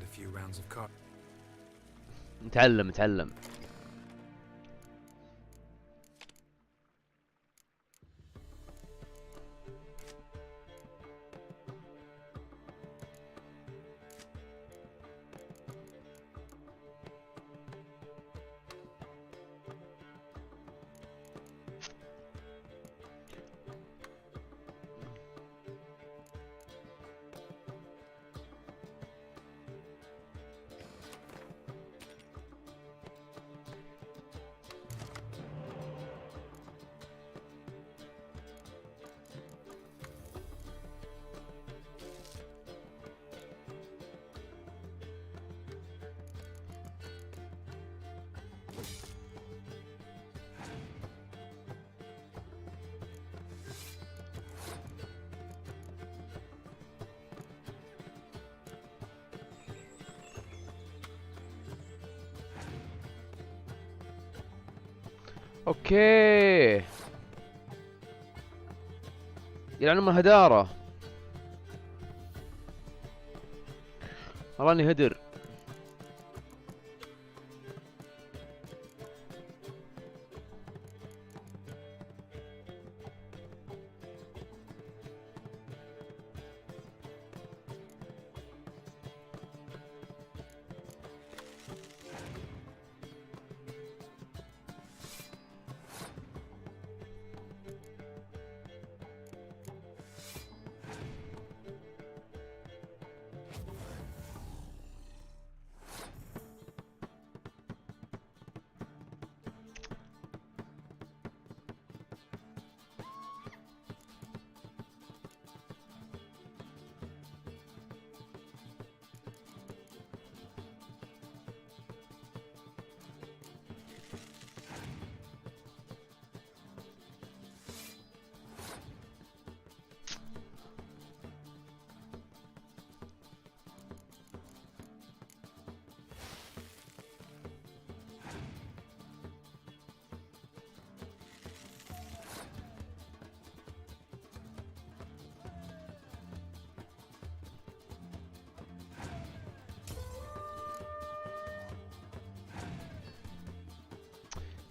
نتعلم نتعلم. اوكي. يلعن ام الهدارة. والله اني هدر.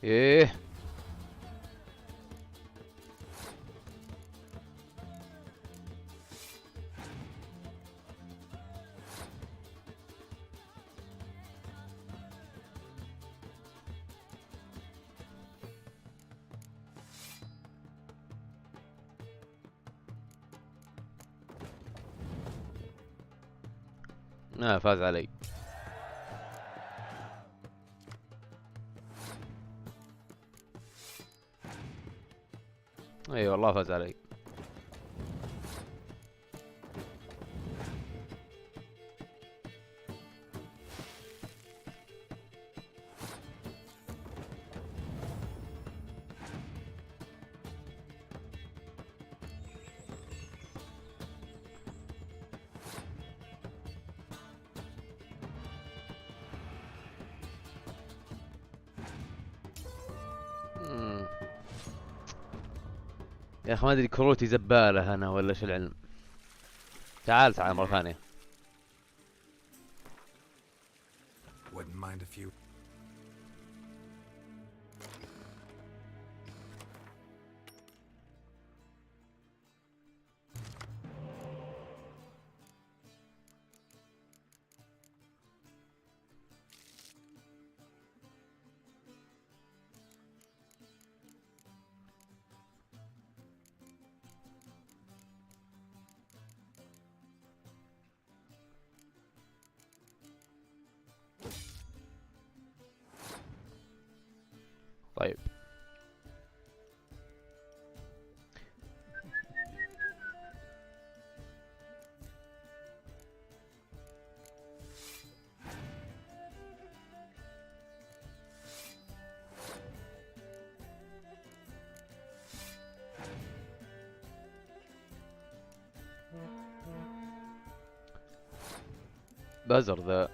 ايه فاز علي. اي والله فاز علي. يا اخي ما ادري كروتي زبالة انا ولا شو العلم. تعال تعال مرة ثانية. Wouldn't mind a few. بزر ذا.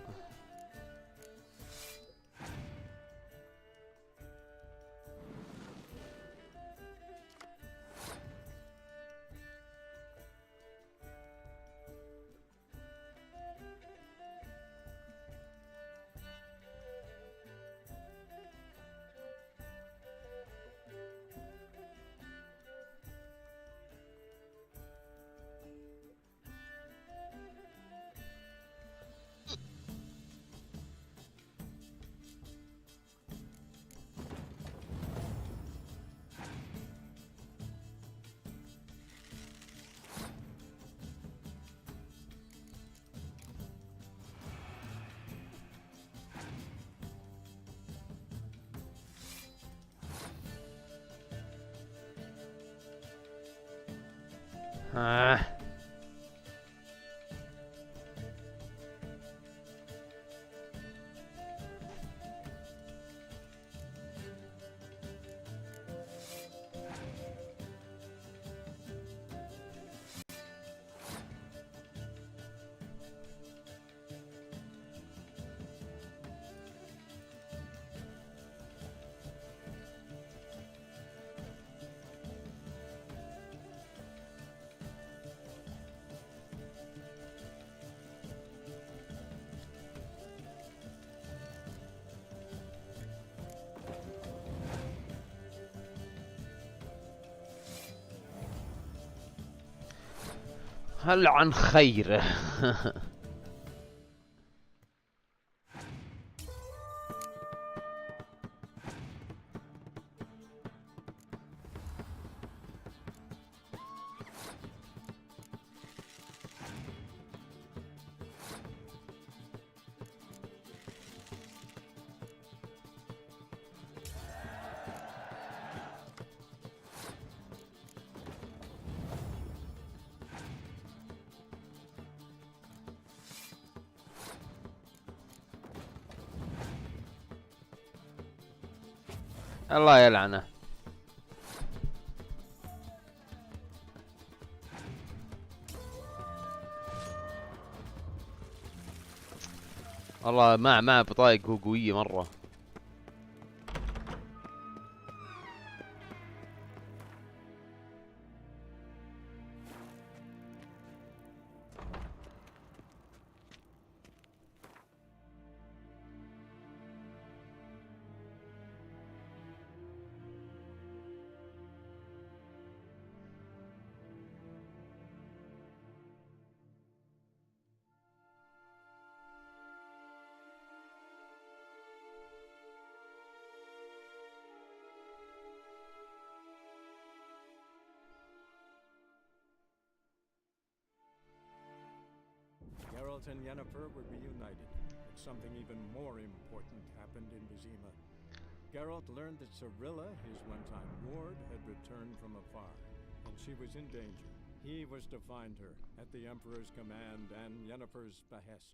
هل عن خير. الله يلعنه. والله مع بطايق قوية مرة. Geralt and Yennefer were reunited, but something even more important happened in Vizima. Geralt learned that Cirilla, his one-time ward, had returned from afar, and she was in danger. He was to find her, at the Emperor's command and Yennefer's behest.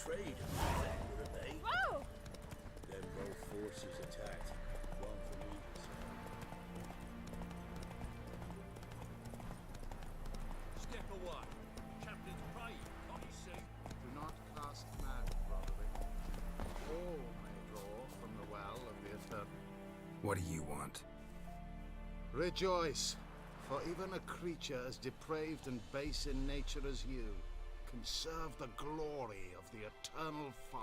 betrayed him, were they? Whoa! Then both forces attacked. One from either side. Step away. Captain's praying, can't you see? Do not cast mad, Roderick. All may draw from the well of the Eternal. What do you want? Rejoice, for even a creature as depraved and base in nature as you can serve the glory of the eternal fire.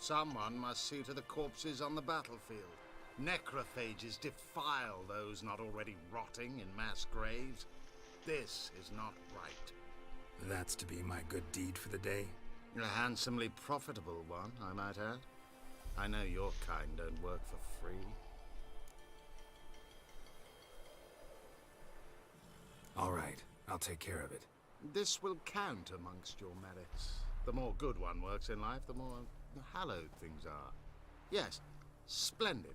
Someone must see to the corpses on the battlefield. Necrophages defile those not already rotting in mass graves. This is not right. That's to be my good deed for the day? A handsomely profitable one, I might add. I know your kind don't work for free. All right, I'll take care of it. This will count amongst your merits. The more good one works in life, the more hallowed things are. Yes, splendid.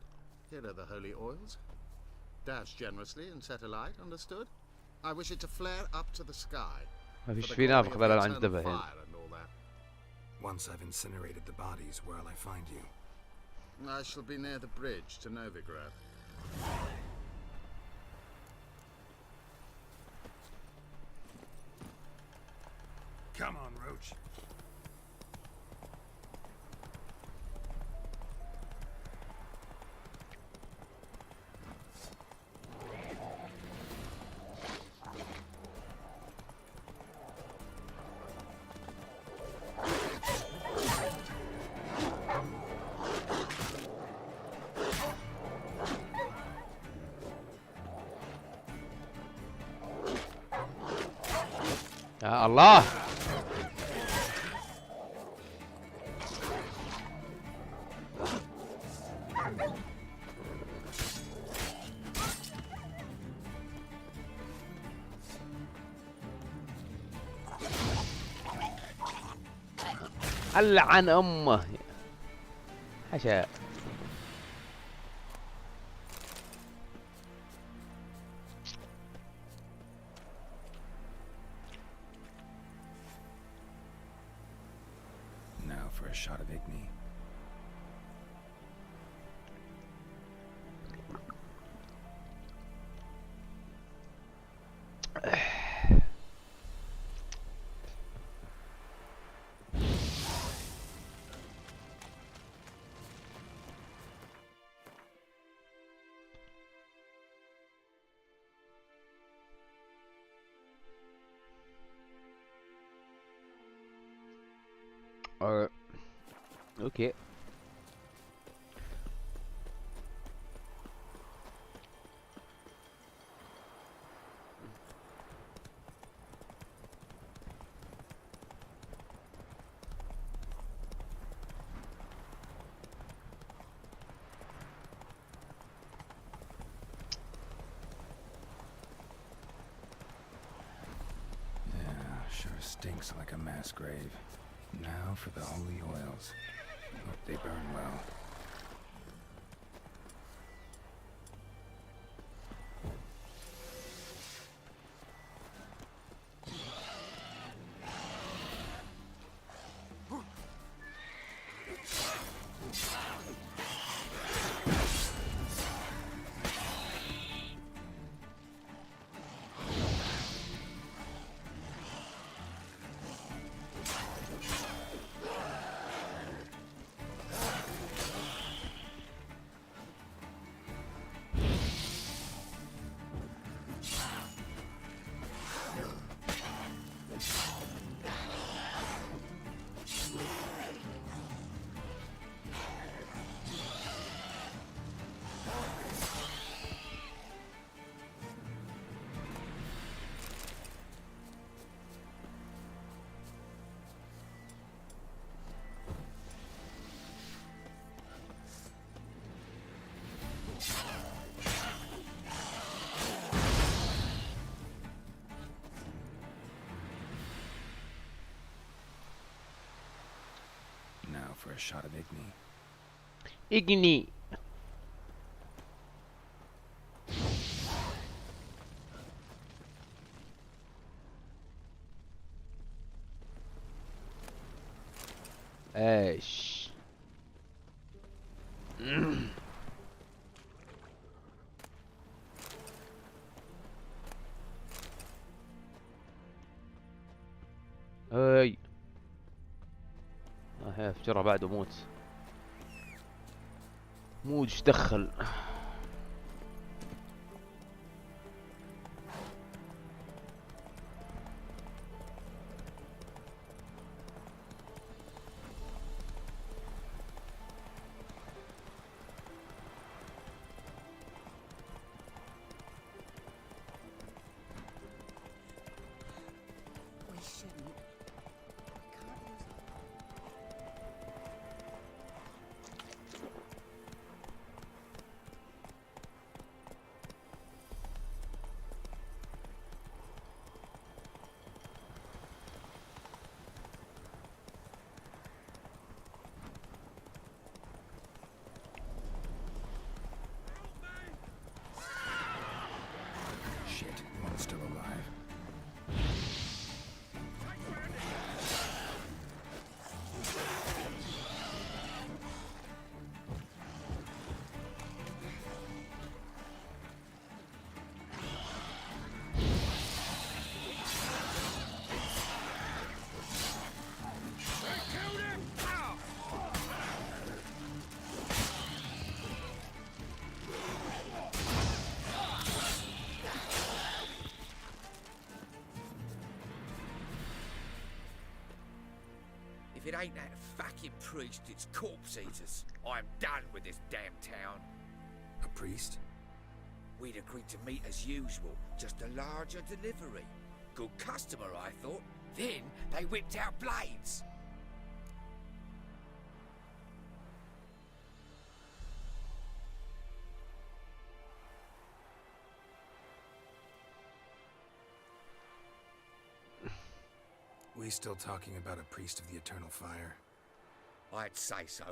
Here are the holy oils. Dash generously and set alight, understood? I wish it to flare up to the sky. ما for فيش the في glory نافخ of the بلا عند eternal ذبح هنا. fire and all that. Once I've incinerated the bodies, where'll I find you? I shall be near the bridge to Novigrad. Come on, Roach. يا الله. ألعن أمه حشا. Now for a shot of Igni. اوكي. Sure stinks like a mass grave. Now for the holy oils. Hope they burn well. Now for a shot of Igni. Igni. ايش؟ اي هي افجرها بعد وموت. موج دخل. We shouldn't. We can't use Shit, one's still alive. If it ain't that fucking priest, it's corpse eaters. I'm done with this damn town. A priest? We'd agreed to meet as usual, just a larger delivery. Good customer, I thought. Then they whipped out blades. We still talking about a priest of the eternal fire? I'd say so.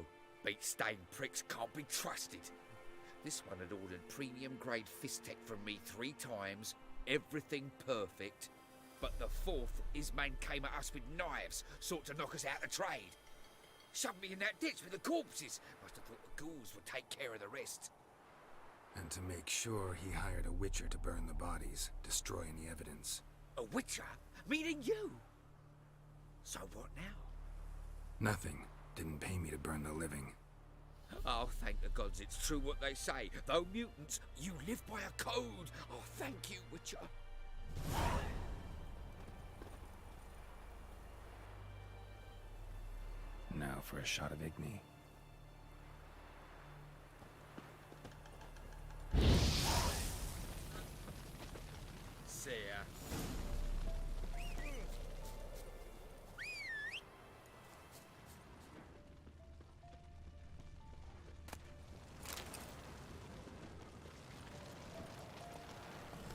Beat stained pricks can't be trusted. This one had ordered premium grade fist tech from me 3 times, everything perfect. But the 4th, his men came at us with knives, sought to knock us out of trade. Shoved me in that ditch with the corpses. Must have thought the ghouls would take care of the rest. And to make sure, he hired a witcher to burn the bodies, destroy any evidence. A witcher? Meaning you? So what now? Nothing. Didn't pay me to burn the living. Oh, thank the gods it's true what they say. Though mutants, you live by a code. Oh, thank you, Witcher. Now for a shot of Igni. See ya.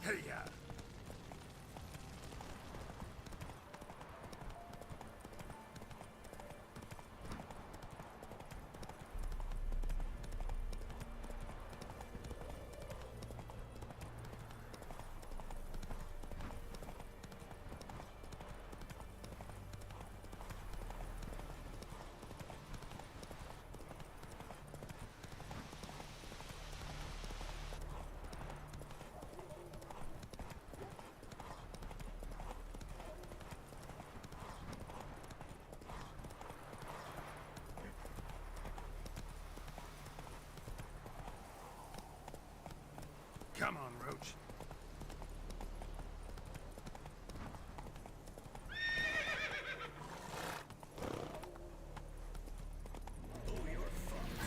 Hey-ya! Come on, Roach. Oh, you're fucked.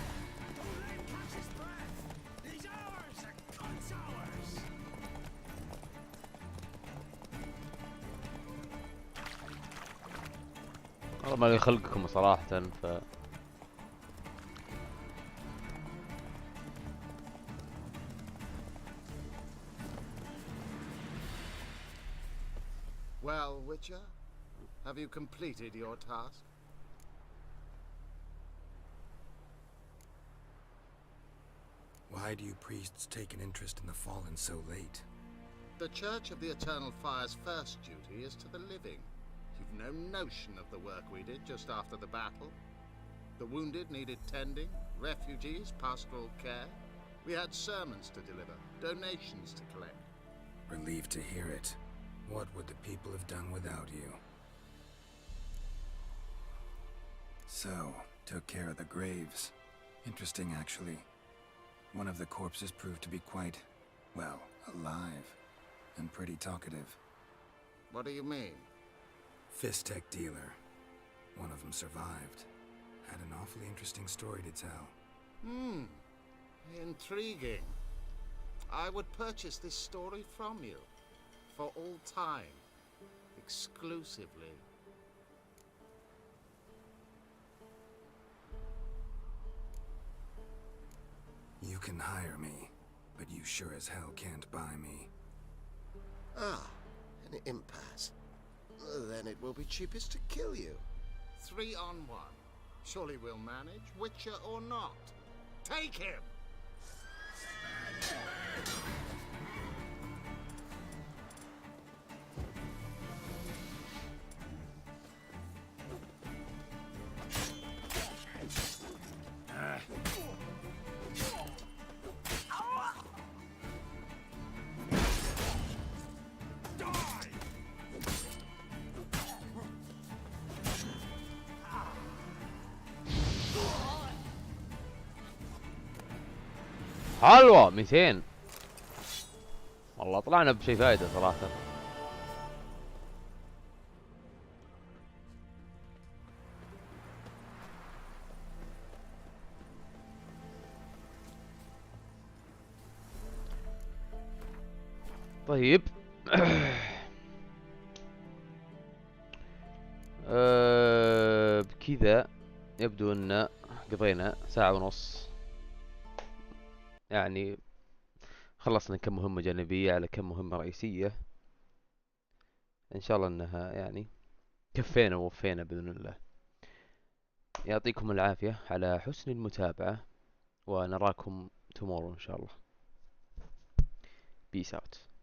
Don't let him catch his breath. He's ours. The cunt's ours. والله ما لي خلقكم صراحة ف Well, Witcher, have you completed your task? Why do you priests take an interest in the fallen so late? The Church of the Eternal Fire's first duty is to the living. You've no notion of the work we did just after the battle. The wounded needed tending, refugees, pastoral care. We had sermons to deliver, donations to collect. Relieved to hear it. What would the people have done without you? So, took care of the graves. Interesting, actually. One of the corpses proved to be quite, well, alive. And pretty talkative. What do you mean? Fist tech dealer. One of them survived. Had an awfully interesting story to tell. Intriguing. I would purchase this story from you. For all time. Exclusively. You can hire me, but you sure as hell can't buy me. Ah, an impasse. Then it will be cheapest to kill you. 3 on 1. Surely we'll manage, Witcher or not. Take him! حلوة 200. والله طلعنا بشي فايدة صراحة. طيب بكذا يبدو ان قضينا 1.5 ساعة. يعني خلصنا كم مهمة جانبية على كم مهمة رئيسية. ان شاء الله انها يعني كفينا ووفينا بإذن الله. يعطيكم العافية على حسن المتابعة ونراكم tomorrow ان شاء الله. Peace out.